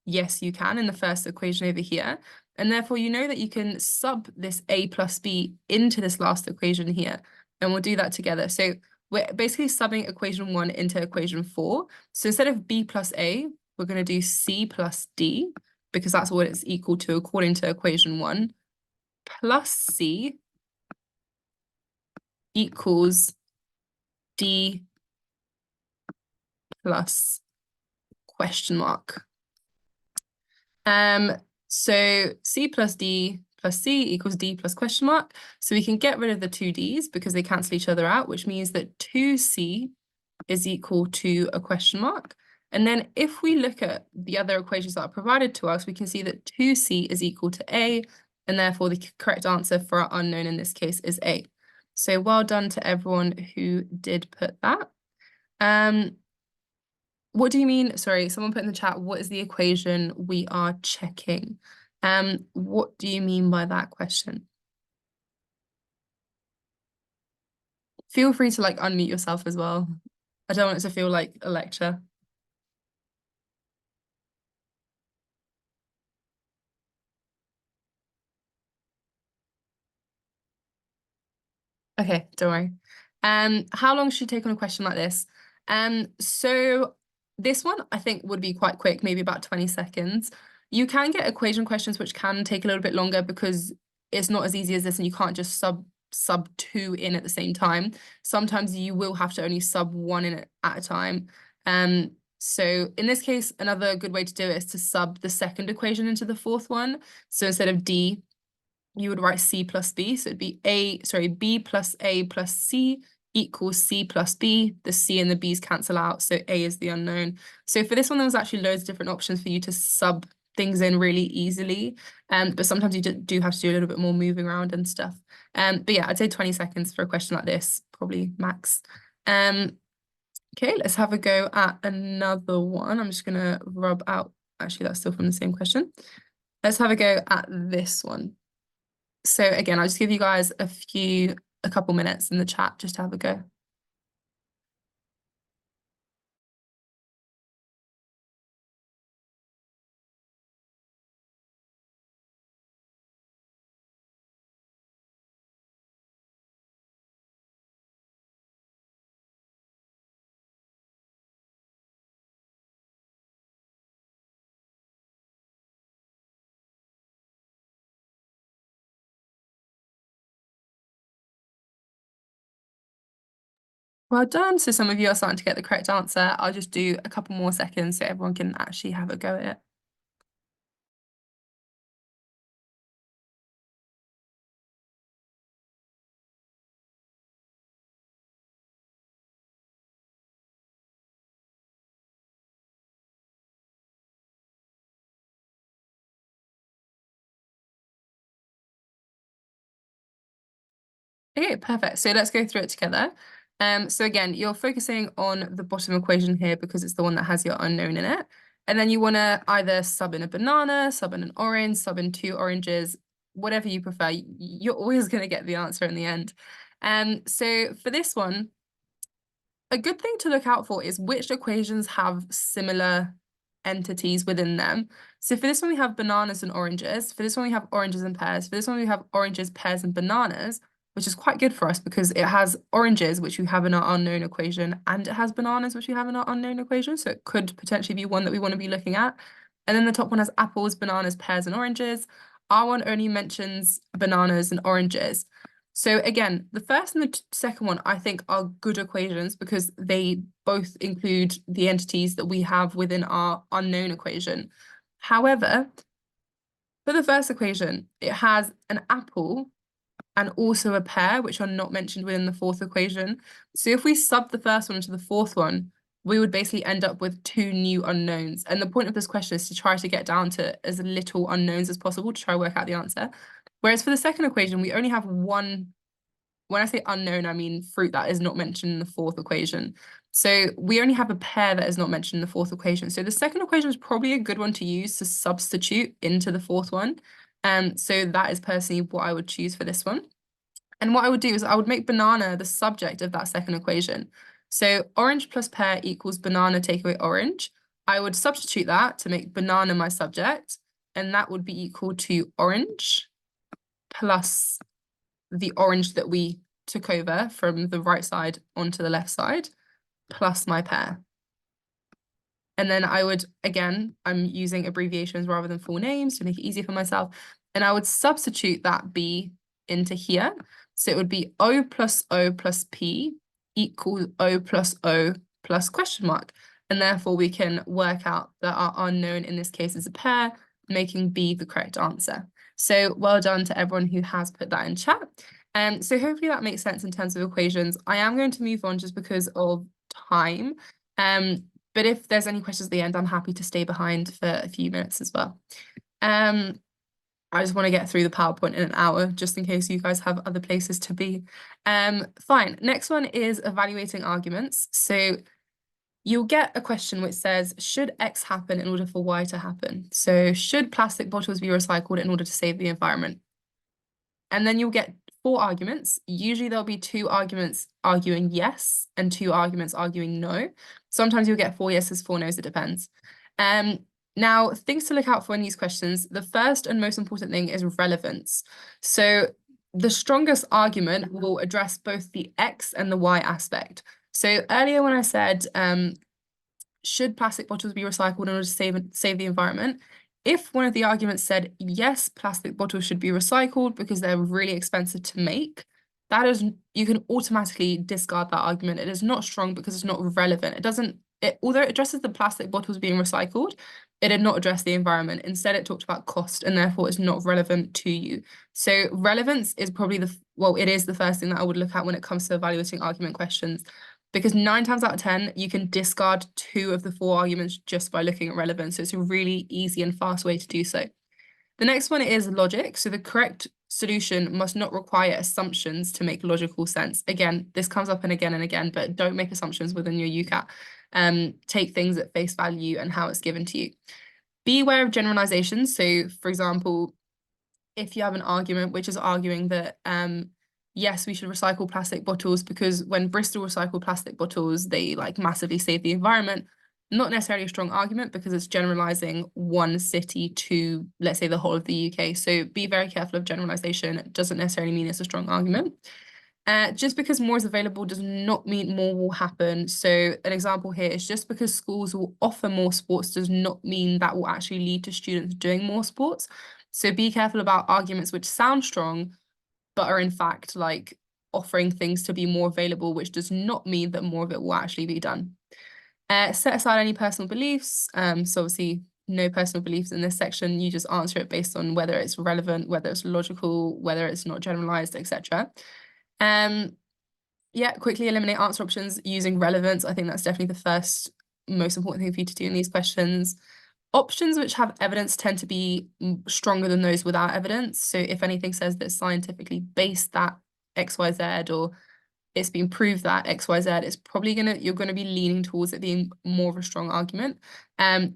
Yes, you can in the first equation over here. And therefore, you know that you can sub this A plus B into this last equation here. And we'll do that together. So we're basically subbing equation 1 into equation 4. So instead of B plus A, we're going to do C plus D, because that's what it's equal to according to equation 1, plus C equals D plus question mark. So C plus D plus C equals D plus question mark. So we can get rid of the 2 D's because they cancel each other out, which means that 2C is equal to a question mark. And then if we look at the other equations that are provided to us, we can see that 2C is equal to A, and therefore the correct answer for our unknown in this case is A. So well done to everyone who did put that. What do you mean? Sorry, someone put in the chat, what is the equation we are checking? What do you mean by that question? Feel free to like unmute yourself as well. I don't want it to feel like a lecture. Okay, don't worry. How long should you take on a question like this? So this one I think would be quite quick, maybe about 20 seconds. You can get equation questions which can take a little bit longer because it's not as easy as this and you can't just sub two in at the same time. Sometimes you will have to only sub one in at a time. So in this case, another good way to do it is to sub the second equation into the fourth one. So instead of D, you would write C plus B. So it'd be B plus A plus C equals C plus B. The C and the B's cancel out, so A is the unknown. So for this one, there was actually loads of different options for you to sub things in really easily. But sometimes you do have to do a little bit more moving around and stuff. But yeah, I'd say 20 seconds for a question like this, probably max. Okay, let's have a go at another one. I'm just gonna rub out, actually that's still from the same question. Let's have a go at this one. So again, I'll just give you guys a couple minutes in the chat just to have a go. Well done. So some of you are starting to get the correct answer. I'll just do a couple more seconds so everyone can actually have a go at it. Okay, perfect. So let's go through it together. So again, you're focusing on the bottom equation here because it's the one that has your unknown in it. And then you want to either sub in a banana, sub in an orange, sub in two oranges, whatever you prefer. You're always going to get the answer in the end. So for this one, a good thing to look out for is which equations have similar entities within them. So for this one, we have bananas and oranges. For this one, we have oranges and pears. For this one, we have oranges, pears, and bananas, which is quite good for us because it has oranges, which we have in our unknown equation, and it has bananas, which we have in our unknown equation. So it could potentially be one that we want to be looking at. And then the top one has apples, bananas, pears, and oranges. Our one only mentions bananas and oranges. So again, the first and the second one, I think, are good equations because they both include the entities that we have within our unknown equation. However, for the first equation, it has an apple and also a pear, which are not mentioned within the fourth equation. So if we sub the first one into the fourth one, we would basically end up with two new unknowns. And the point of this question is to try to get down to as little unknowns as possible to try to work out the answer. Whereas for the second equation, we only have one. When I say unknown, I mean fruit that is not mentioned in the fourth equation. So we only have a pear that is not mentioned in the fourth equation. So the second equation is probably a good one to use to substitute into the fourth one. So that is personally what I would choose for this one. And what I would do is I would make banana the subject of that second equation. So orange plus pear equals banana take away orange. I would substitute that to make banana my subject, and that would be equal to orange plus the orange that we took over from the right side onto the left side, plus my pear. And then I would, again, I'm using abbreviations rather than full names to make it easier for myself. And I would substitute that B into here. So it would be O plus P equals O plus O plus question mark. And therefore we can work out that our unknown in this case is a pear, making B the correct answer. So well done to everyone who has put that in chat. So hopefully that makes sense in terms of equations. I am going to move on just because of time. But if there's any questions at the end, I'm happy to stay behind for a few minutes as well. I just want to get through the PowerPoint in an hour, just in case you guys have other places to be. Fine. Next one is evaluating arguments. So you'll get a question which says, should X happen in order for Y to happen? So should plastic bottles be recycled in order to save the environment? And then you'll get 4 arguments. Usually there'll be 2 arguments arguing yes and 2 arguments arguing no. Sometimes you'll get 4 yeses, 4 nos, it depends. Now, things to look out for in these questions, the first and most important thing is relevance. So the strongest argument will address both the X and the Y aspect. So earlier when I said, should plastic bottles be recycled in order to save the environment? If one of the arguments said, yes, plastic bottles should be recycled because they're really expensive to make, that is, you can automatically discard that argument. It is not strong because it's not relevant. Although it addresses the plastic bottles being recycled, it did not address the environment. Instead, it talked about cost and therefore it's not relevant to you. So relevance is probably it is the first thing that I would look at when it comes to evaluating argument questions. Because 9 times out of 10, you can discard 2 of the 4 arguments just by looking at relevance. So it's a really easy and fast way to do so. The next one is logic. So the correct solution must not require assumptions to make logical sense. Again, this comes up and again, but don't make assumptions within your UCAT. Take things at face value and how it's given to you. Be aware of generalizations. So for example, if you have an argument which is arguing that yes, we should recycle plastic bottles because when Bristol recycled plastic bottles, they like massively saved the environment. Not necessarily a strong argument because it's generalizing one city to, let's say, the whole of the UK. So be very careful of generalization. It doesn't necessarily mean it's a strong argument. Just because more is available does not mean more will happen. So an example here is just because schools will offer more sports does not mean that will actually lead to students doing more sports. So be careful about arguments which sound strong, but are in fact like offering things to be more available, which does not mean that more of it will actually be done. Set aside any personal beliefs. So obviously no personal beliefs in this section. You just answer it based on whether it's relevant, whether it's logical, whether it's not generalized, etc. Yeah, quickly eliminate answer options using relevance. I think that's definitely the first most important thing for you to do in these questions. Options which have evidence tend to be stronger than those without evidence. So if anything says that scientifically based that XYZ or it's been proved that XYZ, is probably you're gonna be leaning towards it being more of a strong argument.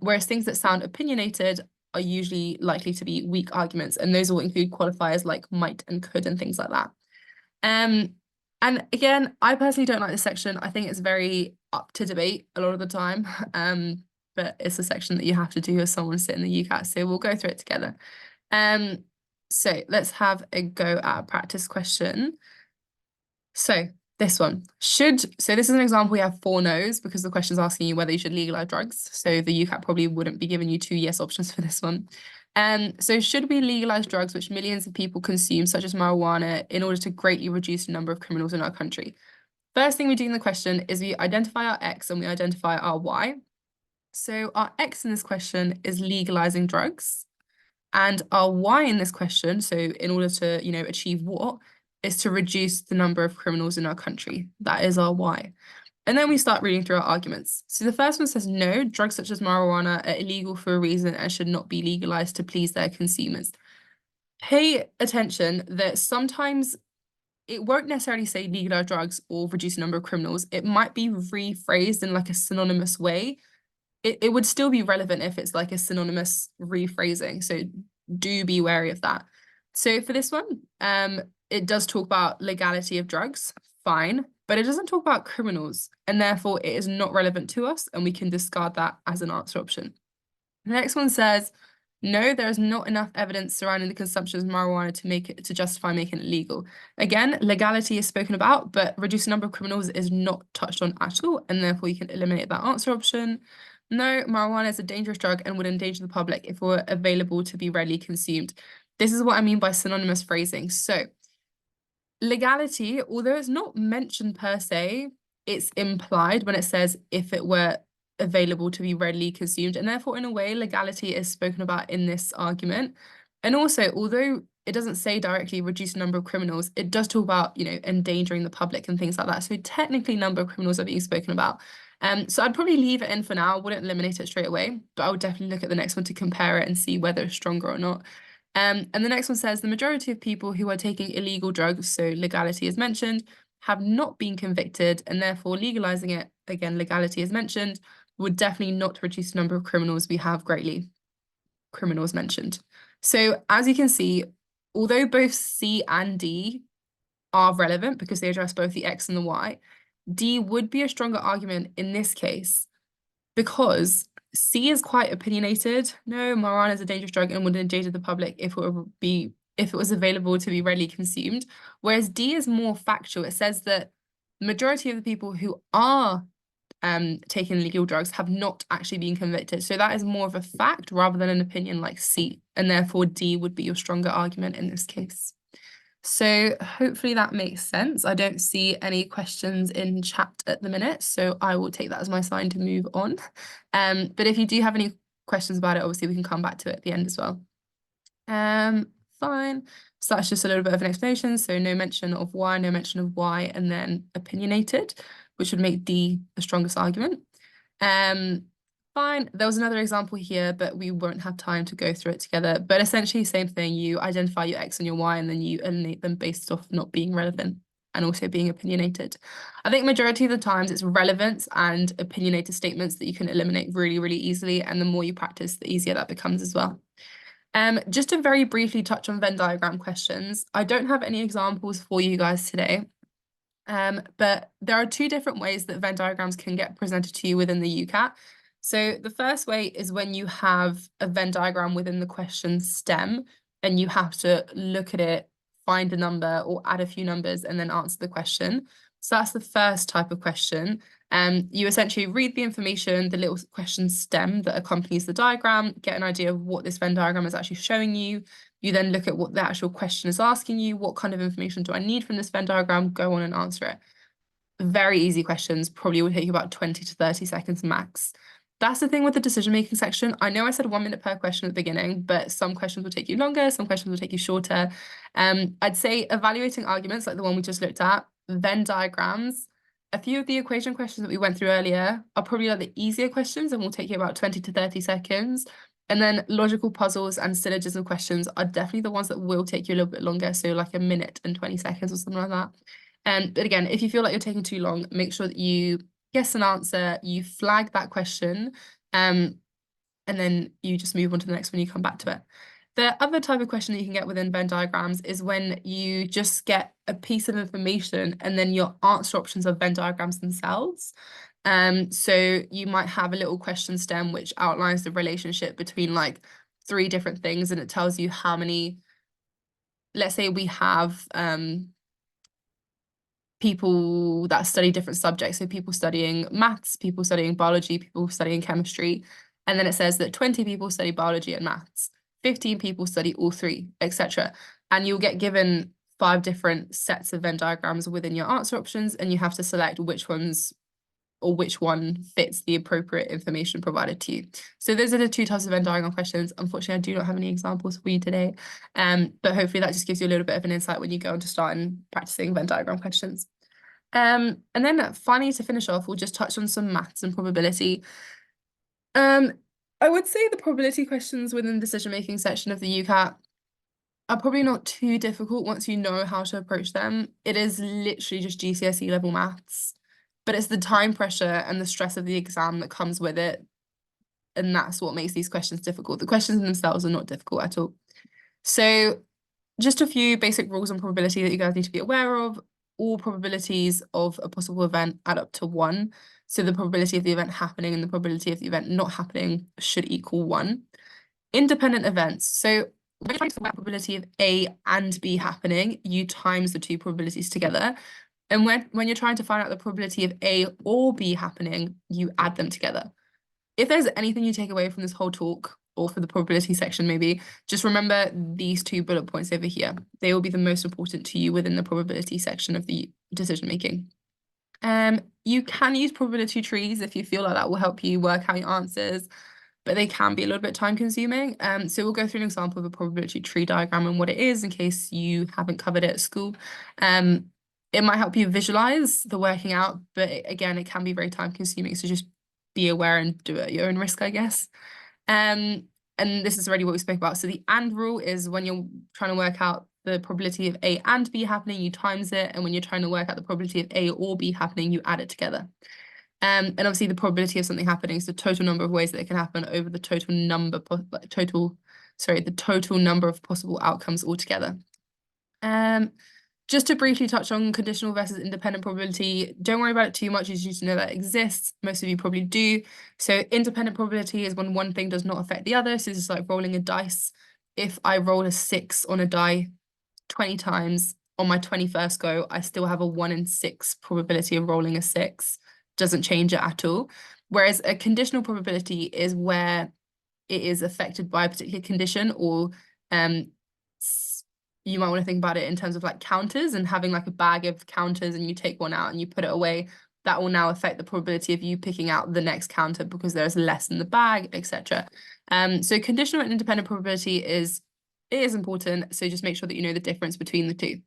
Whereas things that sound opinionated are usually likely to be weak arguments, and those will include qualifiers like might and could and things like that. And again, I personally don't like this section. I think it's very up to debate a lot of the time. But it's a section that you have to do as someone sitting in the UCAT. So we'll go through it together. So let's have a go at a practice question. So this one so this is an example. We have 4 no's because the question is asking you whether you should legalize drugs. So the UCAT probably wouldn't be giving you 2 yes options for this one. So should we legalize drugs which millions of people consume, such as marijuana, in order to greatly reduce the number of criminals in our country? First thing we do in the question is we identify our X and we identify our Y. So our X in this question is legalizing drugs. And our Y in this question, so in order to, achieve what, is to reduce the number of criminals in our country. That is our Y. And then we start reading through our arguments. So the first one says, no, drugs such as marijuana are illegal for a reason and should not be legalized to please their consumers. Pay attention that sometimes it won't necessarily say legalize drugs or reduce the number of criminals. It might be rephrased in like a synonymous way. It would still be relevant if it's like a synonymous rephrasing. So do be wary of that. So for this one, it does talk about legality of drugs, fine, but it doesn't talk about criminals, and therefore it is not relevant to us, and we can discard that as an answer option. The next one says, no, there is not enough evidence surrounding the consumption of marijuana to justify making it legal. Again, legality is spoken about, but reduce the number of criminals is not touched on at all, and therefore you can eliminate that answer option. No, marijuana is a dangerous drug and would endanger the public if it were available to be readily consumed. This is what I mean by synonymous phrasing. So legality, although it's not mentioned per se, it's implied when it says if it were available to be readily consumed, and therefore in a way legality is spoken about in this argument. And also, although it doesn't say directly reduce the number of criminals, it does talk about endangering the public and things like that. So technically number of criminals are being spoken about. So I'd probably leave it in for now. I wouldn't eliminate it straight away, but I would definitely look at the next one to compare it and see whether it's stronger or not. And the next one says the majority of people who are taking illegal drugs, so legality is mentioned, have not been convicted, and therefore legalizing it, again, legality as mentioned, would definitely not reduce the number of criminals we have greatly. Criminals mentioned. So as you can see, although both C and D are relevant because they address both the X and the Y, D would be a stronger argument in this case because C is quite opinionated. No, marijuana is a dangerous drug and would endanger the public if it was available to be readily consumed. Whereas D is more factual. It says that the majority of the people who are taking legal drugs have not actually been convicted. So that is more of a fact rather than an opinion like C, and therefore D would be your stronger argument in this case. So hopefully that makes sense. I don't see any questions in chat at the minute, so I will take that as my sign to move on. But if you do have any questions about it, obviously we can come back to it at the end as well. Fine. So that's just a little bit of an explanation. So no mention of why, no mention of why, and then opinionated, which would make D the strongest argument. Fine. There was another example here, but we won't have time to go through it together. But essentially, same thing. You identify your X and your Y, and then you eliminate them based off not being relevant and also being opinionated. I think majority of the times it's relevance and opinionated statements that you can eliminate really, really easily. And the more you practice, the easier that becomes as well. Just to very briefly touch on Venn diagram questions, I don't have any examples for you guys today. But there are two different ways that Venn diagrams can get presented to you within the UCAT. So the first way is when you have a Venn diagram within the question stem and you have to look at it, find a number or add a few numbers and then answer the question. So that's the first type of question. You essentially read the information, the little question stem that accompanies the diagram, get an idea of what this Venn diagram is actually showing you. You then look at what the actual question is asking you. What kind of information do I need from this Venn diagram? Go on and answer it. Very easy questions, probably will take you about 20 to 30 seconds max. That's the thing with the decision-making section. I know I said 1 minute per question at the beginning, but some questions will take you longer, some questions will take you shorter. I'd say evaluating arguments like the one we just looked at, Venn diagrams, a few of the equation questions that we went through earlier are probably like the easier questions and will take you about 20 to 30 seconds. And then logical puzzles and syllogism questions are definitely the ones that will take you a little bit longer, so like 1 minute and 20 seconds or something like that. But again, if you feel like you're taking too long, make sure that you guess an answer, you flag that question, and then you just move on to the next one, you come back to it. The other type of question that you can get within Venn diagrams is when you just get a piece of information and then your answer options are Venn diagrams themselves. So you might have a little question stem which outlines the relationship between like 3 different things, and it tells you how many, let's say we have people that study different subjects. So people studying maths, people studying biology, people studying chemistry. And then it says that 20 people study biology and maths, 15 people study all 3, etc. And you'll get given 5 different sets of Venn diagrams within your answer options, and you have to select which ones or which one fits the appropriate information provided to you. So those are the 2 types of Venn diagram questions. Unfortunately, I do not have any examples for you today, but hopefully that just gives you a little bit of an insight when you go on to start and practicing Venn diagram questions. And then finally, to finish off, we'll just touch on some maths and probability. I would say the probability questions within the decision-making section of the UCAT are probably not too difficult once you know how to approach them. It is literally just GCSE level maths, but it's the time pressure and the stress of the exam that comes with it. And that's what makes these questions difficult. The questions themselves are not difficult at all. So just a few basic rules on probability that you guys need to be aware of. All probabilities of a possible event add up to 1. So the probability of the event happening and the probability of the event not happening should equal 1. Independent events. So when you're trying to find the probability of A and B happening, you times the 2 probabilities together. And when you're trying to find out the probability of A or B happening, you add them together. If there's anything you take away from this whole talk, or for the probability section maybe, just remember these 2 bullet points over here. They will be the most important to you within the probability section of the decision making. You can use probability trees if you feel like that will help you work out your answers, but they can be a little bit time consuming. So we'll go through an example of a probability tree diagram and what it is in case you haven't covered it at school. It might help you visualize the working out, but again, it can be very time consuming. So just be aware and do it at your own risk, I guess. And this is already what we spoke about. So the AND rule is when you're trying to work out the probability of A and B happening, you times it, and when you're trying to work out the probability of A or B happening, you add it together. And obviously the probability of something happening is the total number of ways that it can happen over the total number of possible outcomes altogether. Just to briefly touch on conditional versus independent probability, don't worry about it too much, you just need to know that it exists. Most of you probably do. So independent probability is when one thing does not affect the other. So this is like rolling a dice. If I roll a 6 on a die 20 times, on my 21st go, I still have a 1 in 6 probability of rolling a 6. Doesn't change it at all. Whereas a conditional probability is where it is affected by a particular condition, or you might want to think about it in terms of like counters and having like a bag of counters and you take one out and you put it away. That will now affect the probability of you picking out the next counter because there's less in the bag, etc. So conditional and independent probability is important. So just make sure that you know the difference between the two.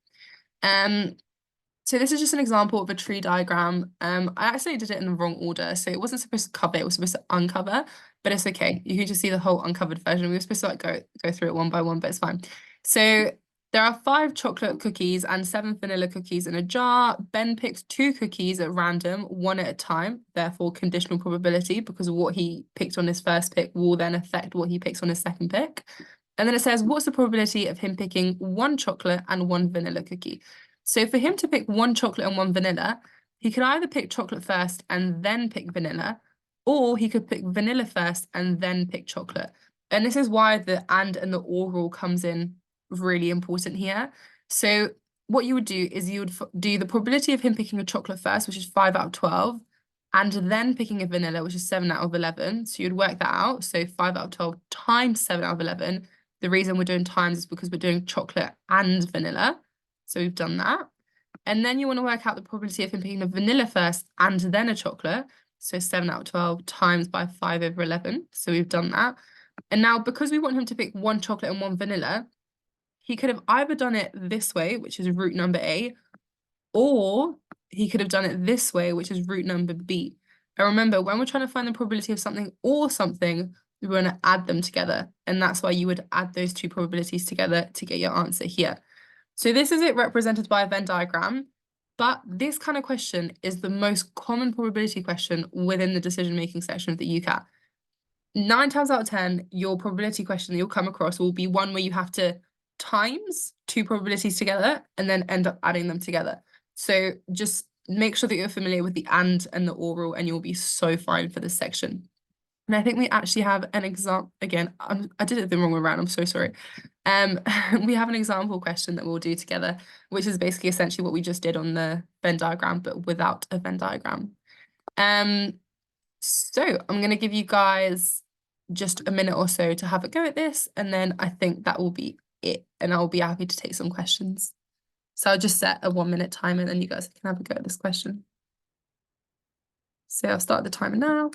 So this is just an example of a tree diagram. I actually did it in the wrong order. So it wasn't supposed to cover, it was supposed to uncover, but it's okay. You can just see the whole uncovered version. We were supposed to like go through it one by one, but it's fine. So there are 5 chocolate cookies and 7 vanilla cookies in a jar. Ben picked 2 cookies at random, one at a time, therefore conditional probability, because what he picked on his first pick will then affect what he picks on his second pick. And then it says, what's the probability of him picking 1 chocolate and 1 vanilla cookie? So for him to pick 1 chocolate and 1 vanilla, he could either pick chocolate first and then pick vanilla, or he could pick vanilla first and then pick chocolate. And this is why the and the or rule comes in really important here. So what you would do is you would do the probability of him picking a chocolate first, which is 5 out of 12, and then picking a vanilla, which is 7 out of 11. So you'd work that out. So 5 out of 12 times 7 out of 11. The reason we're doing times is because we're doing chocolate and vanilla. So we've done that. And then you want to work out the probability of him picking a vanilla first and then a chocolate. So 7 out of 12 times by 5 over 11. So we've done that. And now because we want him to pick 1 chocolate and 1 vanilla, he could have either done it this way, which is root number A, or he could have done it this way, which is root number B. And remember, when we're trying to find the probability of something or something, we're going to add them together. And that's why you would add those 2 probabilities together to get your answer here. So this is it represented by a Venn diagram, but this kind of question is the most common probability question within the decision-making section of the UCAT. 9 times out of 10, your probability question that you'll come across will be one where you have to times 2 probabilities together and then end up adding them together. So just make sure that you're familiar with the and the or rule, and you'll be so fine for this section. And I think we actually have an example. Again, I did it the wrong way around. I'm so sorry. We have an example question that we'll do together, which is basically essentially what we just did on the Venn diagram, but without a Venn diagram. So I'm going to give you guys just a minute or so to have a go at this, and then I think that will be it, and I'll be happy to take some questions. So I'll just set a 1-minute timer, and then you guys can have a go at this question. So I'll start the timer now.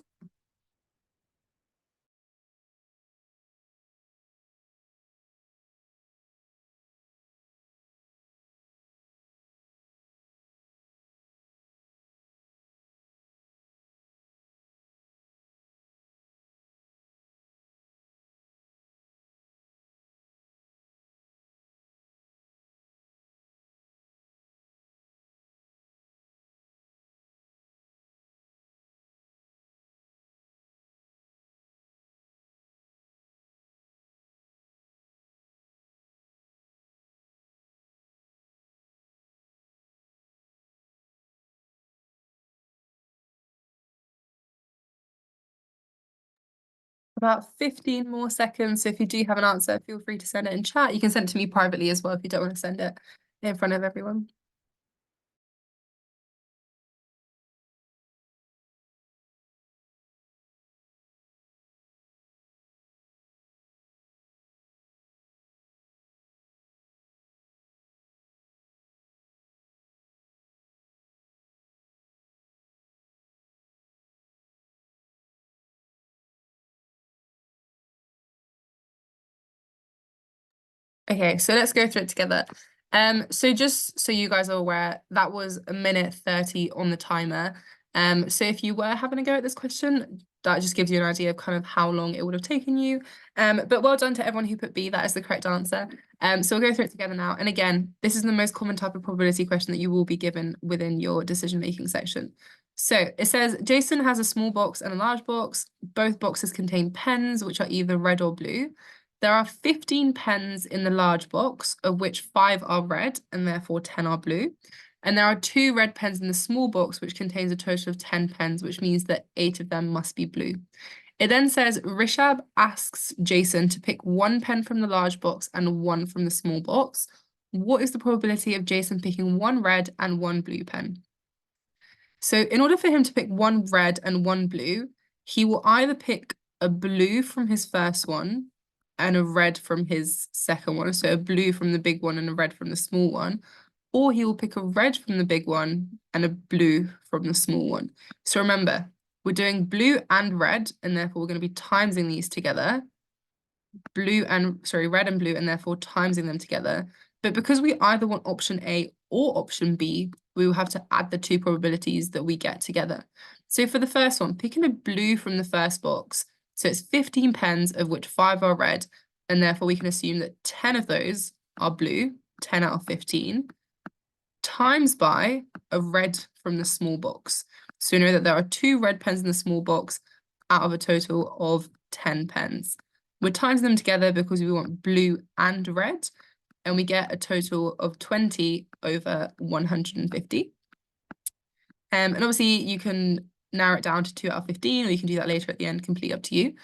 About 15 more seconds. So if you do have an answer, feel free to send it in chat. You can send it to me privately as well if you don't want to send it in front of everyone. Okay, so let's go through it together. So just so you guys are aware, that was 1:30 on the timer. So if you were having a go at this question, that just gives you an idea of kind of how long it would have taken you. But well done to everyone who put B, that is the correct answer. So we'll go through it together now. And again, this is the most common type of probability question that you will be given within your decision-making section. So it says, Jason has a small box and a large box. Both boxes contain pens, which are either red or blue. There are 15 pens in the large box, of which 5 are red and therefore 10 are blue. And there are 2 red pens in the small box, which contains a total of 10 pens, which means that 8 of them must be blue. It then says Rishabh asks Jason to pick 1 pen from the large box and 1 from the small box. What is the probability of Jason picking 1 red and 1 blue pen? So in order for him to pick 1 red and 1 blue, he will either pick a blue from his first one and a red from his second one. So a blue from the big one and a red from the small one. Or he will pick a red from the big one and a blue from the small one. So remember, we're doing blue and red, and therefore we're going to be timesing these together. Red and blue, and therefore timesing them together. But because we either want option A or option B, we will have to add the 2 probabilities that we get together. So for the first one, picking a blue from the first box, so it's 15 pens, of which 5 are red, and therefore we can assume that 10 of those are blue, 10 out of 15, times by a red from the small box. So you know that there are 2 red pens in the small box out of a total of 10 pens. We're timesing them together because we want blue and red, and we get a total of 20 over 150. And obviously you can narrow it down to 2 out of 15, or you can do that later at the end, completely up to you.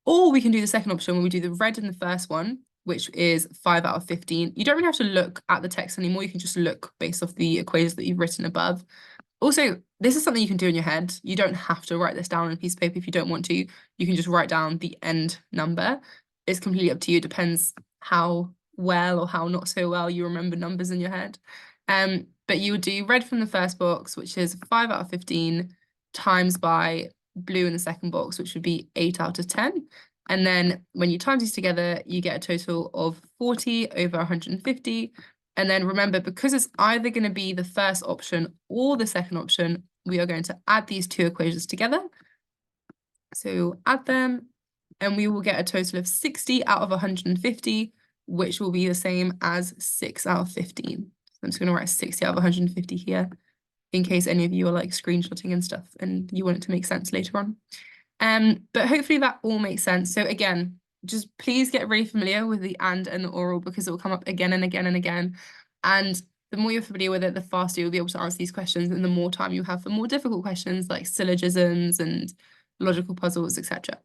Or we can do the second option where we do the red in the first one, which is 5 out of 15. You don't really have to look at the text anymore. You can just look based off the equations that you've written above. Also, this is something you can do in your head. You don't have to write this down on a piece of paper if you don't want to. You can just write down the end number. It's completely up to you. It depends how well or how not so well you remember numbers in your head. But you would do red from the first box, which is 5 out of 15, times by blue in the second box, which would be 8 out of 10. And then when you times these together, you get a total of 40 over 150. And then remember, because it's either going to be the first option or the second option, we are going to add these 2 equations together. So add them, and we will get a total of 60 out of 150, which will be the same as 6 out of 15. So I'm just going to write 60 out of 150 here, in case any of you are like screenshotting and stuff and you want it to make sense later on. But hopefully that all makes sense. So again, just please get really familiar with the and the oral, because it will come up again and again and again. And the more you're familiar with it, the faster you'll be able to answer these questions, and the more time you have for more difficult questions like syllogisms and logical puzzles, etc.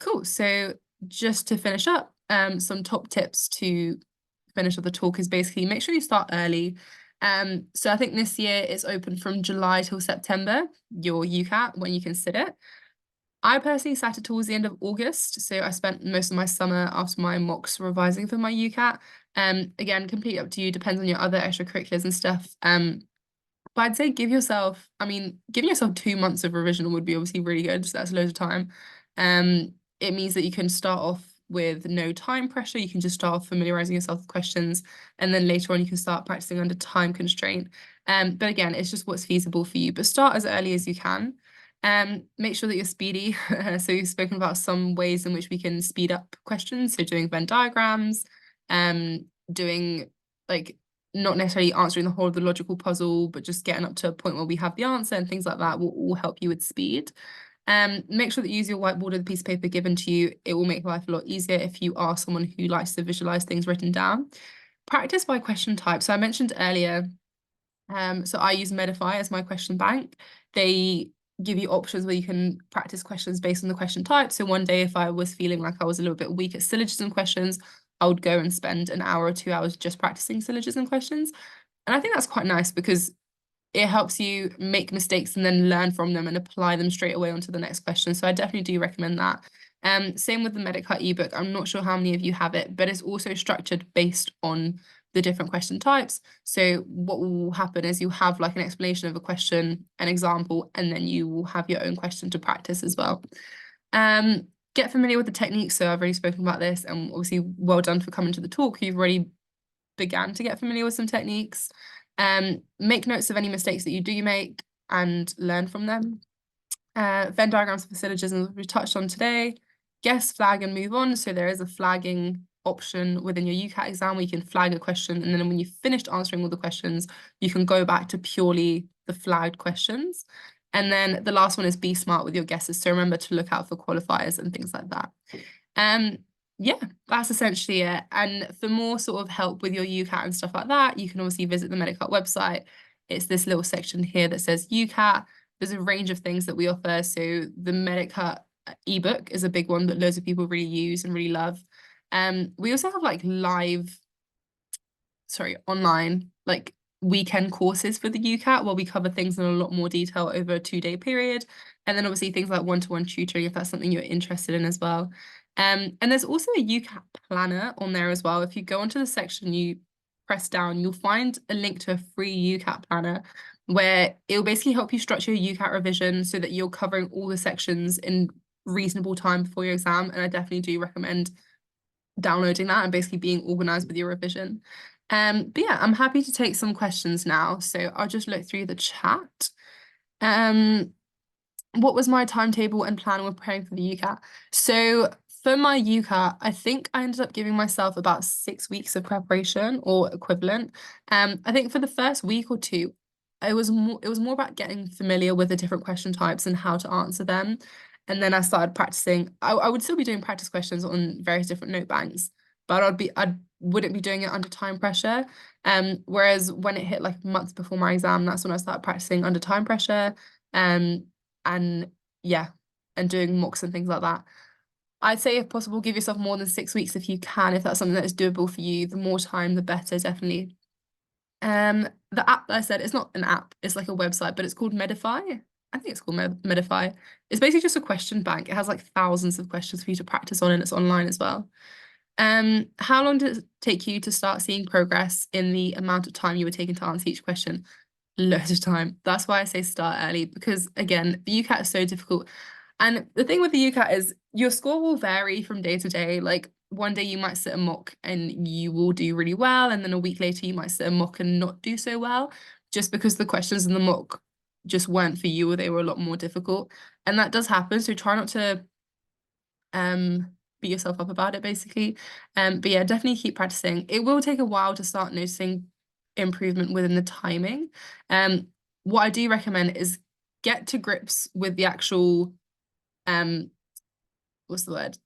Cool. So just to finish up, some top tips to finish off the talk is basically make sure you start early. So I think this year it's open from July till September, your UCAT, when you can sit it. I personally sat it towards the end of August, so I spent most of my summer after my mocks revising for my UCAT. Again, completely up to you, depends on your other extracurriculars and stuff. But I'd say giving yourself 2 months of revision would be obviously really good, so that's loads of time. It means that you can start off with no time pressure. You can just start off familiarizing yourself with questions, and then later on you can start practicing under time constraint. But again, it's just what's feasible for you. But start as early as you can. Make sure that you're speedy. So we've spoken about some ways in which we can speed up questions. So doing Venn diagrams, doing like not necessarily answering the whole of the logical puzzle, but just getting up to a point where we have the answer and things like that will all help you with speed. Make sure that you use your whiteboard or the piece of paper given to you. It will make life a lot easier if you are someone who likes to visualize things written down. Practice by question type. So I mentioned earlier, so I use Medify as my question bank. They give you options where you can practice questions based on the question type. So one day, if I was feeling like I was a little bit weak at syllogism questions, I would go and spend an hour or 2 hours just practicing syllogism questions. And I think that's quite nice because it helps you make mistakes and then learn from them and apply them straight away onto the next question. So I definitely do recommend that. Same with the Medicut ebook. I'm not sure how many of you have it, but it's also structured based on the different question types. So what will happen is you have like an explanation of a question, an example, and then you will have your own question to practice as well. Get familiar with the techniques. So I've already spoken about this, and obviously well done for coming to the talk. You've already began to get familiar with some techniques. Make notes of any mistakes that you do make and learn from them. Venn diagrams for syllogisms we touched on today. Guess, flag, and move on. So there is a flagging option within your UCAT exam where you can flag a question, and then when you've finished answering all the questions, you can go back to purely the flagged questions. And then the last one is be smart with your guesses. So remember to look out for qualifiers and things like that. Yeah, that's essentially it. And for more sort of help with your UCAT and stuff like that, you can obviously visit the Medicut website. It's this little section here that says UCAT. There's a range of things that we offer. So the Medicut ebook is a big one that loads of people really use and really love. We also have like online like weekend courses for the UCAT where we cover things in a lot more detail over a 2-day period. And then obviously things like one-to-one tutoring if that's something you're interested in as well. And there's also a UCAT planner on there as well. If you go onto the section, you press down, you'll find a link to a free UCAT planner where it will basically help you structure your UCAT revision so that you're covering all the sections in reasonable time before your exam. And I definitely do recommend downloading that and basically being organized with your revision. But yeah, I'm happy to take some questions now. So I'll just look through the chat. What was my timetable and plan when preparing for the UCAT? So for my UCAT, I think I ended up giving myself about 6 weeks of preparation or equivalent. I think for the first week or two, it was more about getting familiar with the different question types and how to answer them. And then I started practicing. I would still be doing practice questions on various different note banks, but I wouldn't be doing it under time pressure. Whereas when it hit like months before my exam, that's when I started practicing under time pressure. And yeah, and doing mocks and things like that. I'd say if possible, give yourself more than 6 weeks if you can, if that's something that is doable for you. The more time, the better, definitely. The app that I said, it's not an app, it's like a website, but it's called Medify. I think it's called Medify. It's basically just a question bank. It has like thousands of questions for you to practice on, and it's online as well. How long did it take you to start seeing progress in the amount of time you were taking to answer each question? Loads of time. That's why I say start early, because again, the UCAT is so difficult. And the thing with the UCAT is your score will vary from day to day. Like one day you might sit a mock and you will do really well, and then a week later you might sit a mock and not do so well, just because the questions in the mock just weren't for you or they were a lot more difficult. And that does happen. So try not to beat yourself up about it, basically. But yeah, definitely keep practicing. It will take a while to start noticing improvement within the timing. What I do recommend is get to grips with the actual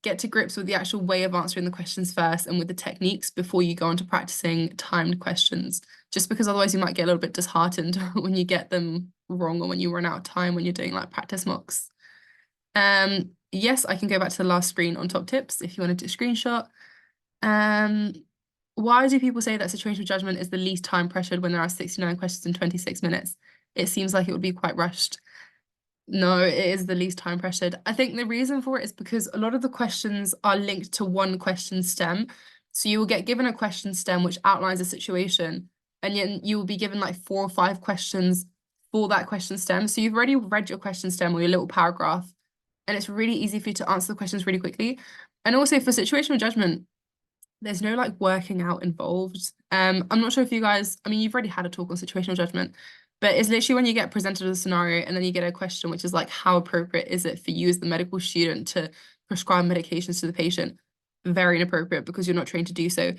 get to grips with the actual way of answering the questions first and with the techniques before you go on to practicing timed questions, just because otherwise you might get a little bit disheartened when you get them wrong or when you run out of time when you're doing like practice mocks. Yes, I can go back to the last screen on top tips if you wanted to screenshot. Why do people say that situational judgment is the least time pressured when there are 69 questions in 26 minutes? It seems like it would be quite rushed. No, it is the least time pressured. I think the reason for it is because a lot of the questions are linked to one question stem. So you will get given a question stem which outlines a situation, and yet you will be given like 4 or 5 questions for that question stem. So you've already read your question stem or your little paragraph, and it's really easy for you to answer the questions really quickly. And also for situational judgment, there's no like working out involved. I'm not sure if you guys, I mean, you've already had a talk on situational judgment, but it's literally when you get presented with a scenario and then you get a question, which is like, how appropriate is it for you as the medical student to prescribe medications to the patient? Very inappropriate because you're not trained to do so.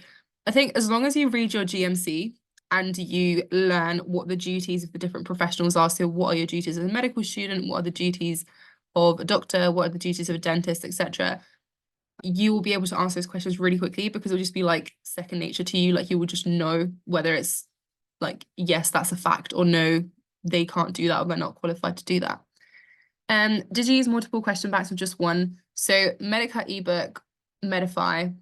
I think as long as you read your GMC and you learn what the duties of the different professionals are, so what are your duties as a medical student, what are the duties of a doctor, what are the duties of a dentist, etc., you will be able to answer those questions really quickly because it'll just be like second nature to you. Like you will just know whether it's like, yes, that's a fact, or no, they can't do that or they're not qualified to do that. Did you use multiple question banks or just one? So Medicut ebook, Medify,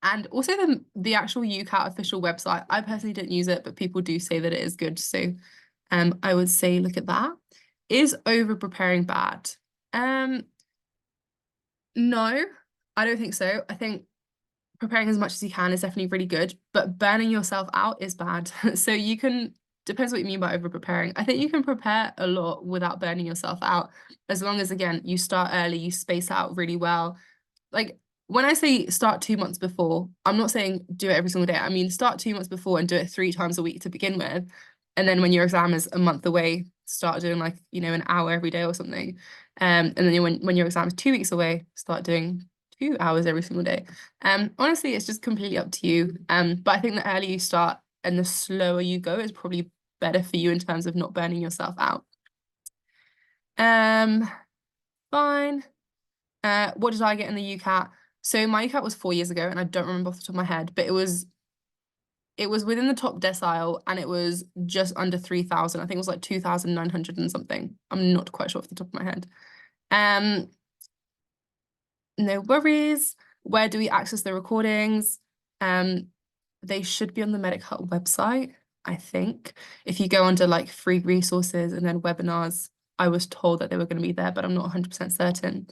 and also the actual UCAT official website. I personally didn't use it, but people do say that it is good. So I would say look at that. Is over preparing bad? No, I don't think so. I think preparing as much as you can is definitely really good, but burning yourself out is bad. So you can, depends what you mean by over preparing. I think you can prepare a lot without burning yourself out, as long as, again, you start early, you space out really well. Like when I say start 2 months before, I'm not saying do it every single day. I mean, start 2 months before and do it 3 times a week to begin with. And then when your exam is a month away, start doing like, an hour every day or something. And then when your exam is 2 weeks away, start doing 2 hours every single day. Honestly, it's just completely up to you. But I think the earlier you start and the slower you go is probably better for you in terms of not burning yourself out. Fine. What did I get in the UCAT? So my UCAT was 4 years ago, and I don't remember off the top of my head, but it was within the top decile, and it was just under 3,000. I think it was like 2,900 and something. I'm not quite sure off the top of my head. No worries. Where do we access the recordings? They should be on the Medic Hut website, I think. If you go under like free resources and then webinars, I was told that they were going to be there, but I'm not 100% certain.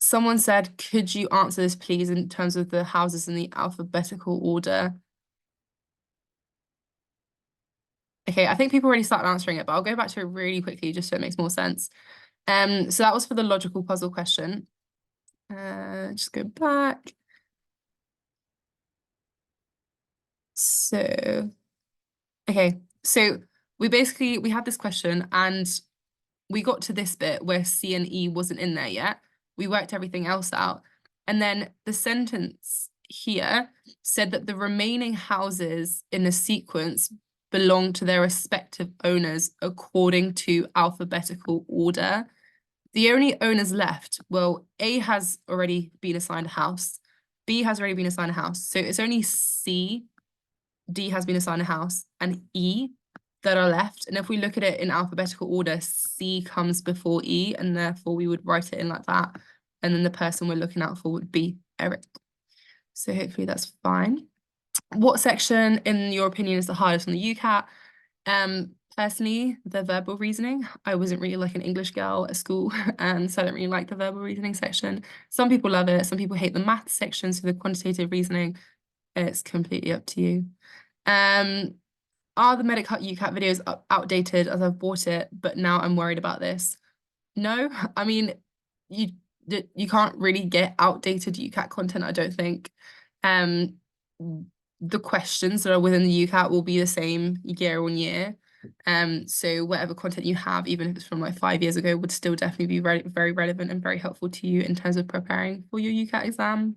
Someone said, could you answer this, please, in terms of the houses in the alphabetical order? Okay, I think people already started answering it, but I'll go back to it really quickly just so it makes more sense. So that was for the logical puzzle question. Just go back. So, okay, so we had this question and we got to this bit where C and E wasn't in there yet. We worked everything else out. And then the sentence here said that the remaining houses in the sequence belong to their respective owners according to alphabetical order. The only owners left, well, A has already been assigned a house, B has already been assigned a house. So it's only C, D has been assigned a house, and E that are left. And if we look at it in alphabetical order, C comes before E, and therefore we would write it in like that. And then the person we're looking out for would be Eric. So hopefully that's fine. What section, in your opinion, is the hardest on the UCAT? Personally, the verbal reasoning. I wasn't really like an English girl at school, and so I don't really like the verbal reasoning section. Some people love it. Some people hate the math section, so the quantitative reasoning. It's completely up to you. Are the Medic Hut UCAT videos outdated as I've bought it, but now I'm worried about this? No, I mean, you can't really get outdated UCAT content, I don't think. The questions that are within the UCAT will be the same year on year. So whatever content you have, even if it's from like 5 years ago, would still definitely be very relevant and very helpful to you in terms of preparing for your UCAT exam.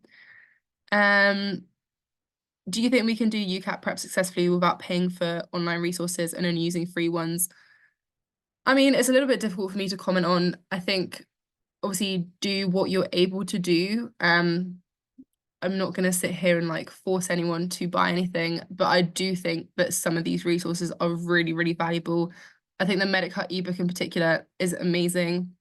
Do you think we can do UCAT prep successfully without paying for online resources and only using free ones? I mean, it's a little bit difficult for me to comment on. I think obviously do what you're able to do. I'm not going to sit here and like force anyone to buy anything, but I do think that some of these resources are really valuable. I think the Medic Hut ebook in particular is amazing.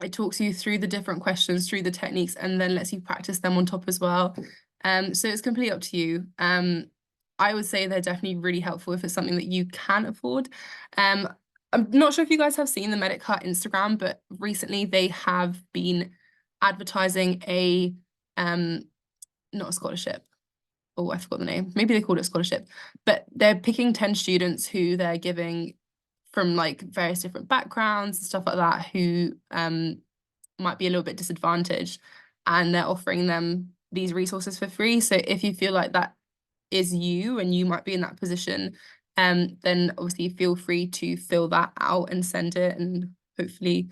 It talks you through the different questions, through the techniques, and then lets you practice them on top as well. So it's completely up to you. I would say they're definitely really helpful if it's something that you can afford. I'm not sure if you guys have seen the Medic Hut Instagram, but recently they have been advertising a not a scholarship. Oh, I forgot the name. Maybe they called it a scholarship, but they're picking 10 students who they're giving from like various different backgrounds and stuff like that who might be a little bit disadvantaged, and they're offering them these resources for free. So if you feel like that is you and you might be in that position, then obviously feel free to fill that out and send it, and hopefully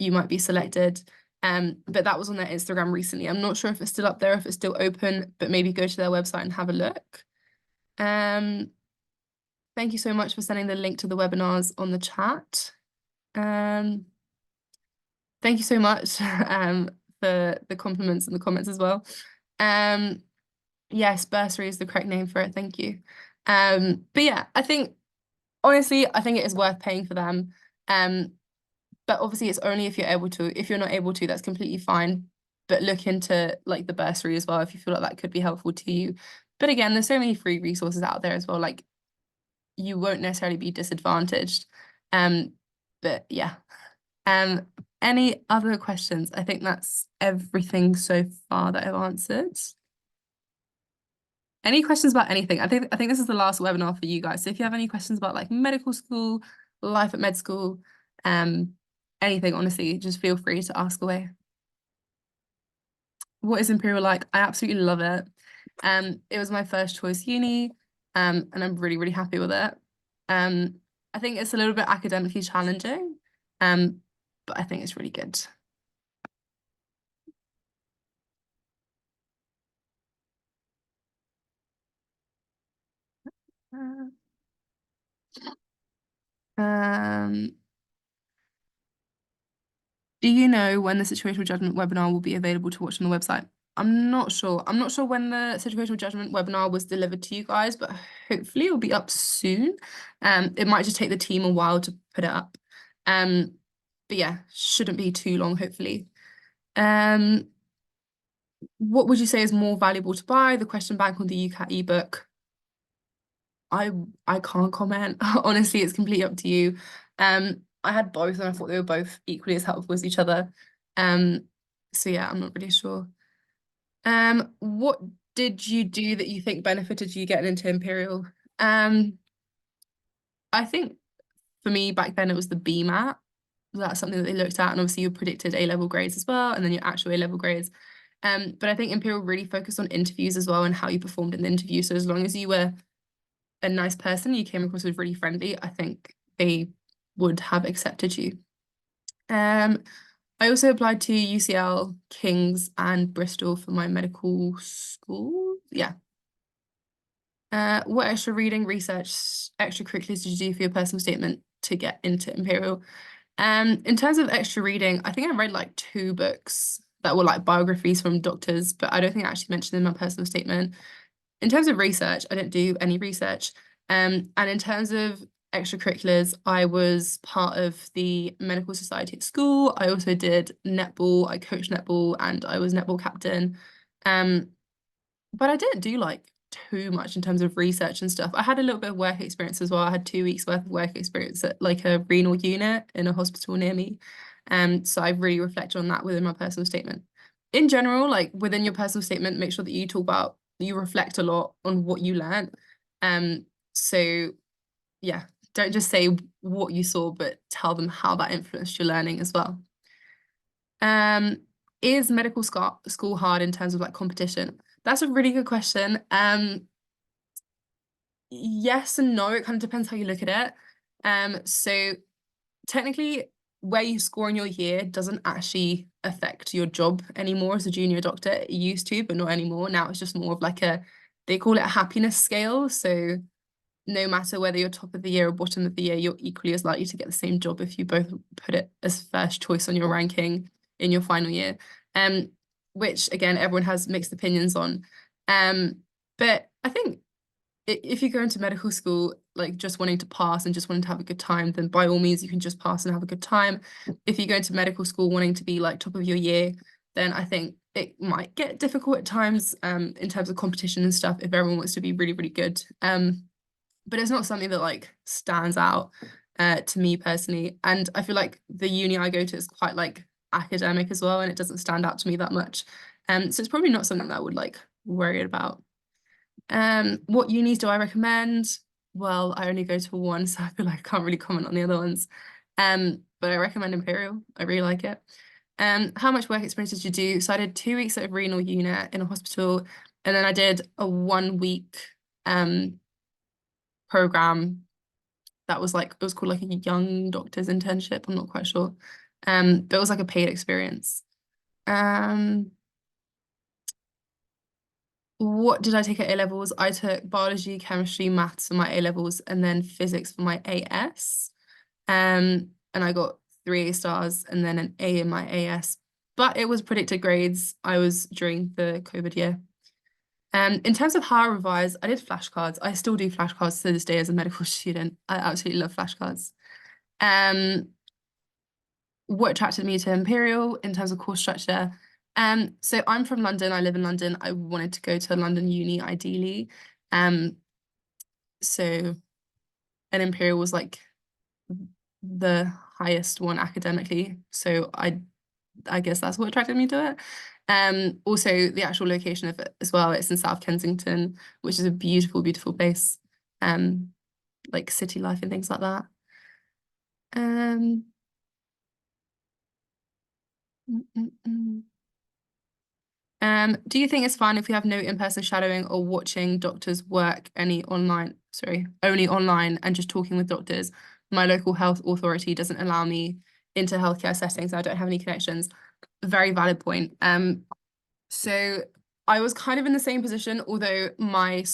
you might be selected. But that was on their Instagram recently. I'm not sure if it's still up there, if it's still open, but maybe go to their website and have a look. Thank you so much for sending the link to the webinars on the chat. Thank you so much for the compliments and the comments as well. Yes, bursary is the correct name for it. Thank you. But yeah, I think honestly, I think it is worth paying for them. But obviously it's only if you're able to. If you're not able to, that's completely fine. But look into like the bursary as well if you feel like that could be helpful to you. But again, there's so many free resources out there as well. Like you won't necessarily be disadvantaged. But yeah. Any other questions? I think that's everything so far that I've answered. Any questions about anything? I think this is the last webinar for you guys. So if you have any questions about like medical school, life at med school, anything, honestly, just feel free to ask away. What is Imperial like? I absolutely love it. It was my first choice uni, and I'm really happy with it. I think it's a little bit academically challenging, but I think it's really good. Um, do you know when the situational judgment webinar will be available to watch on the website? I'm not sure. I'm not sure when the situational judgment webinar was delivered to you guys, but hopefully it'll be up soon. It might just take the team a while to put it up. Um, but yeah, shouldn't be too long, hopefully. Um, what would you say is more valuable to buy, the question bank or the UCAT ebook? I I can't comment. Honestly, it's completely up to you. I had both and I thought they were both equally as helpful as each other. Um, so yeah, I'm not really sure. What did you do that you think benefited you getting into Imperial? Um, I think for me back then it was the BMAT. That's something that they looked at, and obviously you predicted A-level grades as well, and then your actual A-level grades. But I think Imperial really focused on interviews as well and how you performed in the interview. So as long as you were a nice person, you came across as really friendly, I think they would have accepted you. Um, I also applied to UCL, King's, and Bristol for my medical school. Yeah. What extra reading, research, extracurriculars did you do for your personal statement to get into Imperial? In terms of extra reading, I think I read like two books that were like biographies from doctors, but I don't think I actually mentioned them in my personal statement. In terms of research, I didn't do any research. And in terms of extracurriculars, I was part of the medical society at school. I also did netball, I coached netball, and I was netball captain. Um, but I didn't do like too much in terms of research and stuff. I had a little bit of work experience as well. I had 2 weeks worth of work experience at like a renal unit in a hospital near me. So I really reflected on that within my personal statement. In general, like within your personal statement, make sure that you talk about, you reflect a lot on what you learned. So yeah, don't just say what you saw, but tell them how that influenced your learning as well. Um, is medical school hard in terms of like competition? That's a really good question. Yes and no, it kind of depends how you look at it. So technically, where you score in your year doesn't actually affect your job anymore as a junior doctor. It used to, but not anymore. Now it's just more of like they call it a happiness scale. So no matter whether you're top of the year or bottom of the year, you're equally as likely to get the same job if you both put it as first choice on your ranking in your final year. Um, which again, everyone has mixed opinions on. But I think if you go into medical school like just wanting to pass and just wanting to have a good time, then by all means you can just pass and have a good time. If you go into medical school wanting to be like top of your year, then I think it might get difficult at times in terms of competition and stuff if everyone wants to be really, really good. But it's not something that like stands out to me personally. And I feel like the uni I go to is quite like academic as well, and it doesn't stand out to me that much. So it's probably not something that I would like worry about. What unis do I recommend? Well, I only go to one, so I feel like I can't really comment on the other ones. But I recommend Imperial. I really like it. How much work experience did you do? So I did 2 weeks at a renal unit in a hospital, and then I did a 1 week program that was like it was called like a young doctor's internship. I'm not quite sure. But it was like a paid experience. Um, what did I take at A levels? I took biology, chemistry, maths for my A levels, and then physics for my AS. And I got 3 A stars and then an A in my AS. But it was predicted grades. I was during the COVID year. In terms of how I revise, I did flashcards. I still do flashcards to this day as a medical student. I absolutely love flashcards. Um, what attracted me to Imperial in terms of course structure? So I'm from London. I live in London. I wanted to go to London uni ideally. Um, so an Imperial was like the highest one academically. So I guess that's what attracted me to it. Also the actual location of it as well. It's in South Kensington, which is a beautiful, beautiful place. Um, like city life and things like that. Um, mm, mm, mm. Do you think it's fine if we have no in-person shadowing or watching doctors work only online and just talking with doctors? My local health authority doesn't allow me into healthcare settings. I don't have any connections. Very valid point. So I was kind of in the same position, although I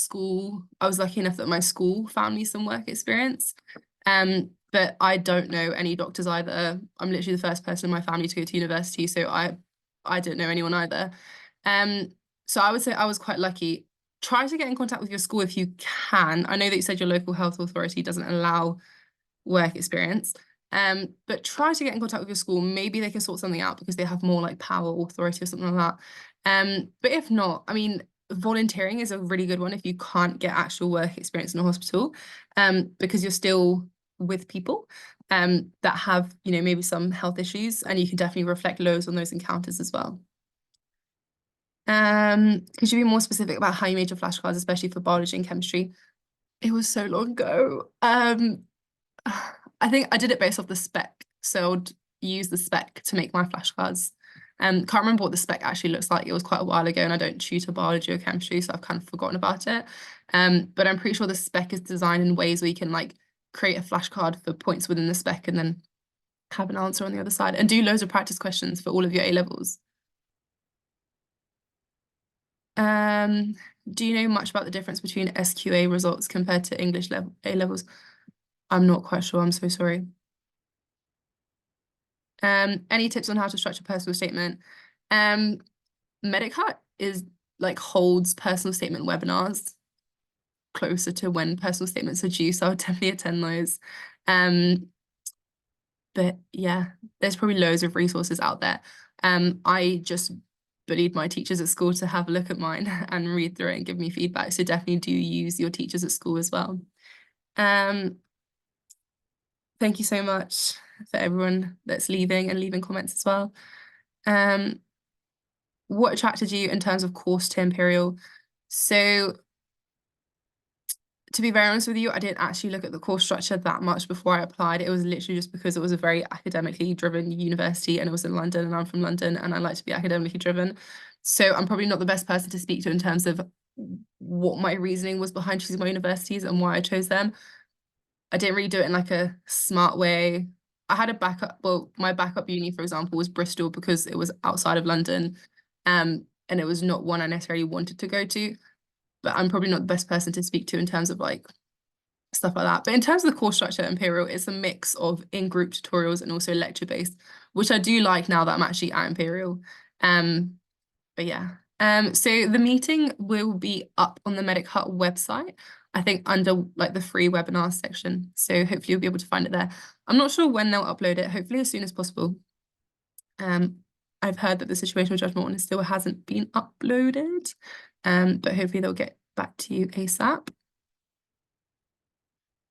was lucky enough that my school found me some work experience. But I don't know any doctors either. I'm literally the first person in my family to go to university, so I don't know anyone either. Um, so I would say I was quite lucky. Try to get in contact with your school if you can. I know that you said your local health authority doesn't allow work experience. But try to get in contact with your school. Maybe they can sort something out because they have more like power or authority or something like that. But if not, I mean, volunteering is a really good one if you can't get actual work experience in a hospital, because you're still with people that have, maybe some health issues, and you can definitely reflect loads on those encounters as well. Could you be more specific about how you made your flashcards, especially for biology and chemistry? It was so long ago. I think I did it based off the spec. So I'd use the spec to make my flashcards. Can't remember what the spec actually looks like. It was quite a while ago and I don't tutor biology or chemistry, so I've kind of forgotten about it. But I'm pretty sure the spec is designed in ways where you can like create a flashcard for points within the spec and then have an answer on the other side and do loads of practice questions for all of your A levels. Do you know much about the difference between SQA results compared to English level A levels? I'm not quite sure. I'm so sorry. Any tips on how to structure personal statement? Medicut is like holds personal statement webinars closer to when personal statements are due, so I would definitely attend those. But yeah, there's probably loads of resources out there. I just bullied my teachers at school to have a look at mine and read through it and give me feedback. So definitely do use your teachers at school as well. Thank you so much for everyone that's leaving and leaving comments as well. What attracted you in terms of course to Imperial? So to be very honest with you, I didn't actually look at the course structure that much before I applied. It was literally just because it was a very academically driven university and it was in London and I'm from London and I like to be academically driven. So I'm probably not the best person to speak to in terms of what my reasoning was behind choosing my universities and why I chose them. I didn't really do it in like a smart way. I had a backup, well, my backup uni, for example, was Bristol because it was outside of London. And it was not one I necessarily wanted to go to. But I'm probably not the best person to speak to in terms of like stuff like that. But in terms of the course structure at Imperial, it's a mix of in-group tutorials and also lecture-based, which I do like now that I'm actually at Imperial. But yeah. So the meeting will be up on the Medic Hut website, I think under like the free webinar section. So hopefully you'll be able to find it there. I'm not sure when they'll upload it, hopefully as soon as possible. I've heard that the situational judgment one still hasn't been uploaded, but hopefully they'll get back to you ASAP.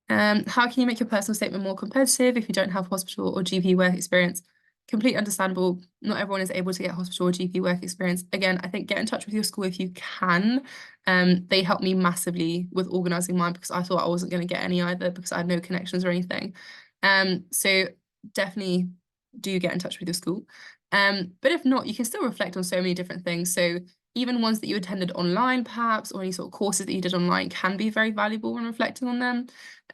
How can you make your personal statement more competitive if you don't have hospital or GP work experience? Completely understandable. Not everyone is able to get hospital or GP work experience. Again, I think get in touch with your school if you can. They helped me massively with organising mine because I thought I wasn't going to get any either because I had no connections or anything. So definitely do get in touch with your school. But if not, you can still reflect on so many different things. So even ones that you attended online, perhaps, or any sort of courses that you did online can be very valuable when reflecting on them.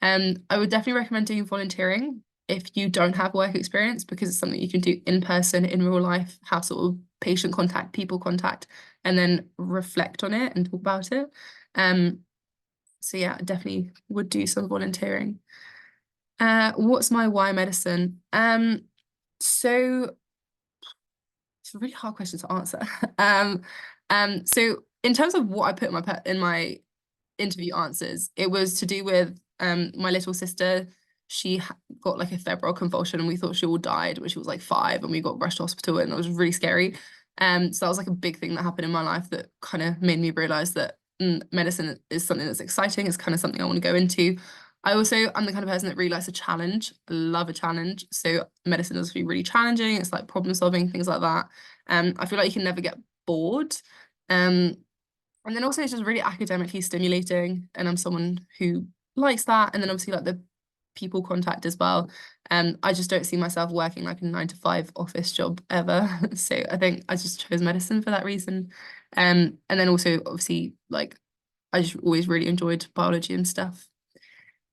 I would definitely recommend doing volunteering if you don't have work experience because it's something you can do in person, in real life, have sort of patient contact, people contact, and then reflect on it and talk about it. So yeah, I definitely would do some volunteering. What's my why medicine? So it's a really hard question to answer. So in terms of what I put in my interview answers, it was to do with my little sister. She got like a febrile convulsion and we thought she all died when she was like 5 and we got rushed to hospital and it was really scary. So that was like a big thing that happened in my life that kind of made me realize that medicine is something that's exciting. It's kind of something I want to go into. I'm the kind of person that really likes a challenge. I love a challenge. So medicine is really challenging. It's like problem solving, things like that. I feel like you can never get bored. And then also it's just really academically stimulating. And I'm someone who likes that. And then obviously like the people contact as well. I just don't see myself working like a 9-to-5 office job ever. So I think I just chose medicine for that reason. And then also obviously like I just always really enjoyed biology and stuff.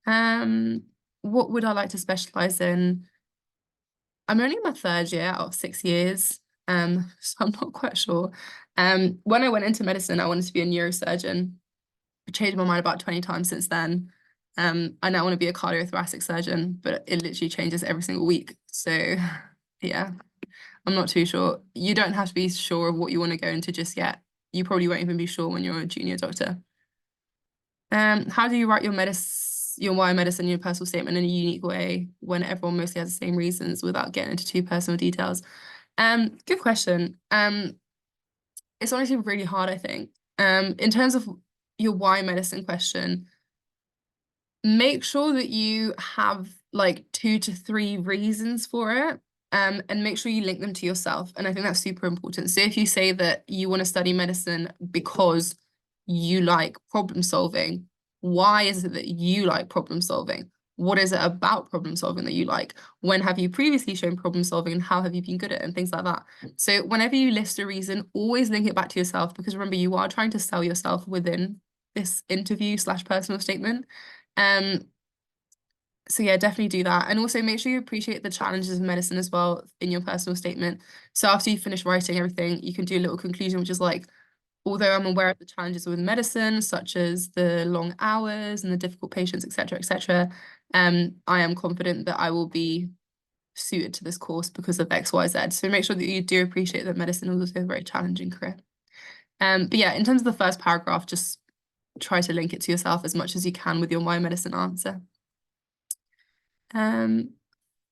What would I like to specialize in? I'm only in my 3rd year out of 6 years. So I'm not quite sure. When I went into medicine, I wanted to be a neurosurgeon. I changed my mind about 20 times since then. I now want to be a cardiothoracic surgeon, but it literally changes every single week. So yeah, I'm not too sure. You don't have to be sure of what you want to go into just yet. You probably won't even be sure when you're a junior doctor. How do you write your why medicine, your personal statement in a unique way when everyone mostly has the same reasons without getting into too personal details? Good question. It's honestly really hard, I think. In terms of your why medicine question, make sure that you have like 2 to 3 reasons for it. And make sure you link them to yourself. And I think that's super important. So if you say that you want to study medicine because you like problem solving, why is it that you like problem solving? What is it about problem solving that you like? When have you previously shown problem solving and how have you been good at it and things like that? So whenever you list a reason, always link it back to yourself because remember, you are trying to sell yourself within this interview slash personal statement. Um, so yeah, definitely do that. And also make sure you appreciate the challenges of medicine as well in your personal statement. So after you finish writing everything, you can do a little conclusion, which is like, although I'm aware of the challenges with medicine, such as the long hours and the difficult patients, etc., I am confident that I will be suited to this course because of X, Y, Z. So make sure that you do appreciate that medicine is also a very challenging career. But yeah, in terms of the first paragraph, just try to link it to yourself as much as you can with your why medicine answer. Um,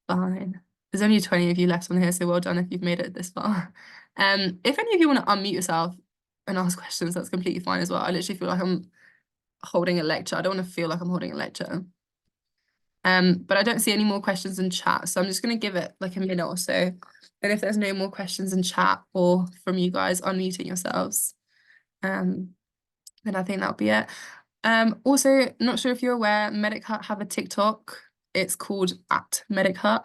Fine. There's only 20 of you left on here, so well done if you've made it this far. If any of you want to unmute yourself and ask questions, that's completely fine as well. I literally feel like I'm holding a lecture. I don't want to feel like I'm holding a lecture. But I don't see any more questions in chat, so I'm just going to give it like a minute or so. And if there's no more questions in chat or from you guys unmuting yourselves, then I think that'll be it. Also, not sure if you're aware, Medic Hut have a TikTok. It's called @MedicHut.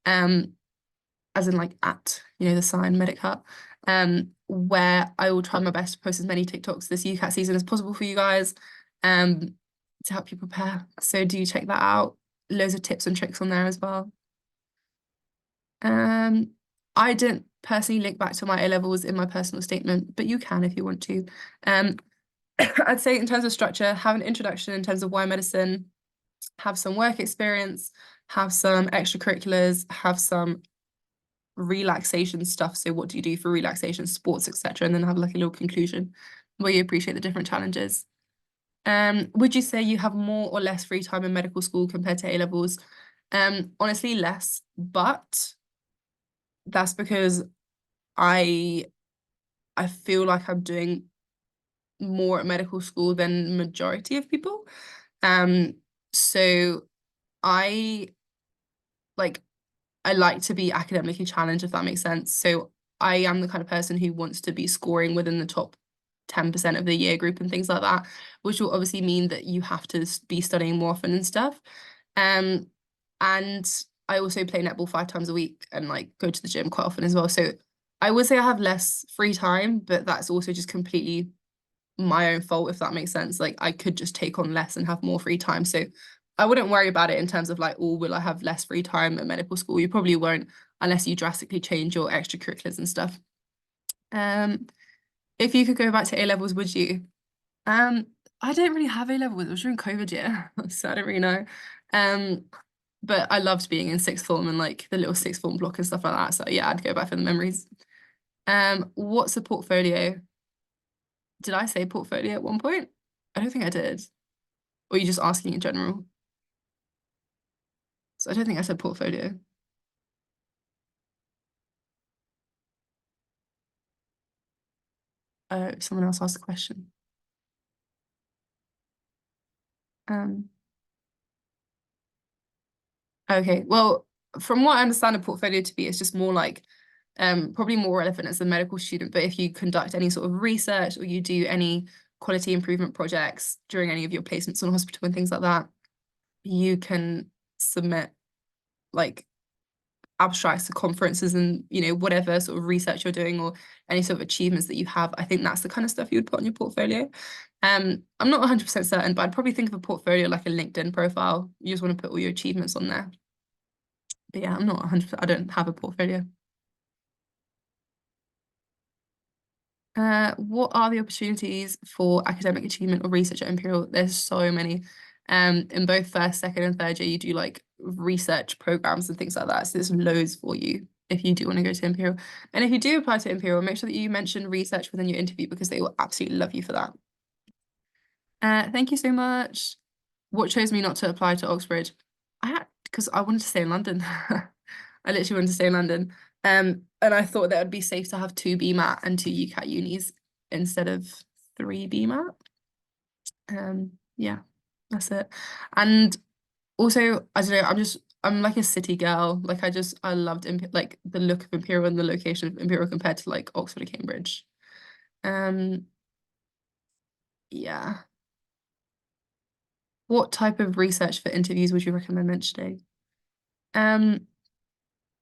As in like the sign Medic Hut, where I will try my best to post as many TikToks this UCAT season as possible for you guys, to help you prepare. So do check that out. Loads of tips and tricks on there as well. I didn't personally link back to my A levels in my personal statement, but you can if you want to. I'd say in terms of structure, have an introduction in terms of why medicine, have some work experience, have some extracurriculars, have some relaxation stuff. So what do you do for relaxation, sports, etc., and then have like a little conclusion where you appreciate the different challenges. Would you say you have more or less free time in medical school compared to A levels? Honestly, less, but that's because I feel like I'm doing more at medical school than majority of people. So I like I like to be academically challenged, if that makes sense. So I am the kind of person who wants to be scoring within the top 10% of the year group and things like that, which will obviously mean that you have to be studying more often and stuff. And I also play netball 5 times a week and like go to the gym quite often as well. So I would say I have less free time, but that's also just completely my own fault, if that makes sense. Like I could just take on less and have more free time. So I wouldn't worry about it in terms of like, oh, will I have less free time at medical school? You probably won't unless you drastically change your extracurriculars and stuff. If you could go back to A levels, would you? I don't really have A levels. It was during COVID year, so I don't really know. But I loved being in sixth form and like the little sixth form block and stuff like that. So yeah, I'd go back for the memories. What's a portfolio? Did I say portfolio at one point? I don't think I did. Or are you just asking in general? So I don't think I said portfolio. Someone else asked a question. Okay, well, from what I understand a portfolio to be, it's just more like probably more relevant as a medical student, but if you conduct any sort of research or you do any quality improvement projects during any of your placements in hospital and things like that, you can submit like abstracts to conferences and whatever sort of research you're doing or any sort of achievements that you have. I think that's the kind of stuff you would put on your portfolio. I'm not 100% certain, but I'd probably think of a portfolio like a LinkedIn profile. You just want to put all your achievements on there. But yeah, I'm not 100%. I don't have a portfolio. What are the opportunities for academic achievement or research at Imperial? There's so many. In both first, second, and third year, you do like research programs and things like that. So there's loads for you if you do want to go to Imperial. And if you do apply to Imperial, make sure that you mention research within your interview because they will absolutely love you for that. Thank you so much. What chose me not to apply to Oxford? Because I wanted to stay in London. I literally wanted to stay in London. And I thought that it would be safe to have two BMAT and two UCAT unis instead of three BMAT. Yeah, that's it. And also, I don't know, I'm like a city girl. Like I loved like the look of Imperial and the location of Imperial compared to like Oxford or Cambridge. Um, yeah. What type of research for interviews would you recommend mentioning? Um,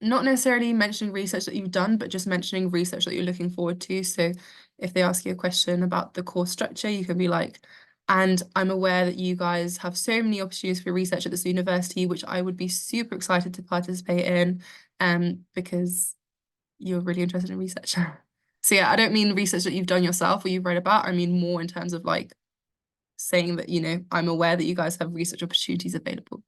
Not necessarily mentioning research that you've done, but just mentioning research that you're looking forward to. So if they ask you a question about the course structure, you can be like, and I'm aware that you guys have so many opportunities for research at this university, which I would be super excited to participate in, because you're really interested in research. So yeah, I don't mean research that you've done yourself or you've read about. I mean more in terms of like saying that, I'm aware that you guys have research opportunities available.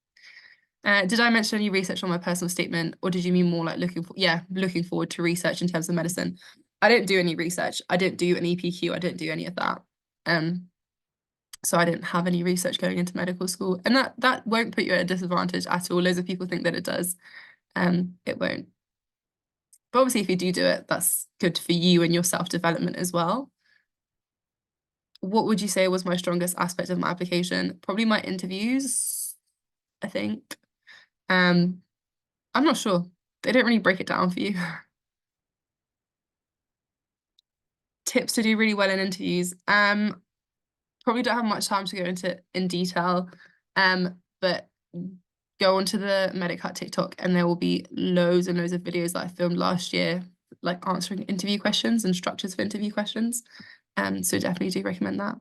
Did I mention any research on my personal statement, or did you mean more like looking forward to research in terms of medicine? I didn't do any research. I didn't do an EPQ. I didn't do any of that. So I didn't have any research going into medical school, and that won't put you at a disadvantage at all. Loads of people think that it does. It won't. But obviously, if you do it, that's good for you and your self-development as well. What would you say was my strongest aspect of my application? Probably my interviews, I think. Um, I'm not sure. They don't really break it down for you. Tips to do really well in interviews. Probably don't have much time to go into in detail. But go onto the Medicut TikTok and there will be loads and loads of videos that I filmed last year, like answering interview questions and structures for interview questions. So definitely do recommend that.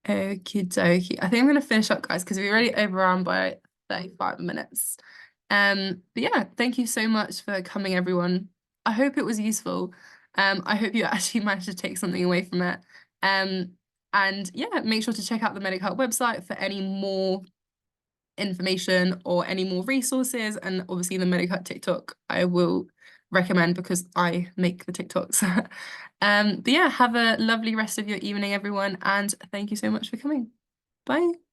Okie dokie. I think I'm gonna finish up, guys, because we're already overrun by 35 minutes. But yeah, thank you so much for coming, everyone. I hope it was useful. I hope you actually managed to take something away from it. And yeah, make sure to check out the Medical website for any more information or any more resources. And obviously the Medical TikTok I will recommend because I make the TikToks. But yeah, have a lovely rest of your evening, everyone, and thank you so much for coming. Bye.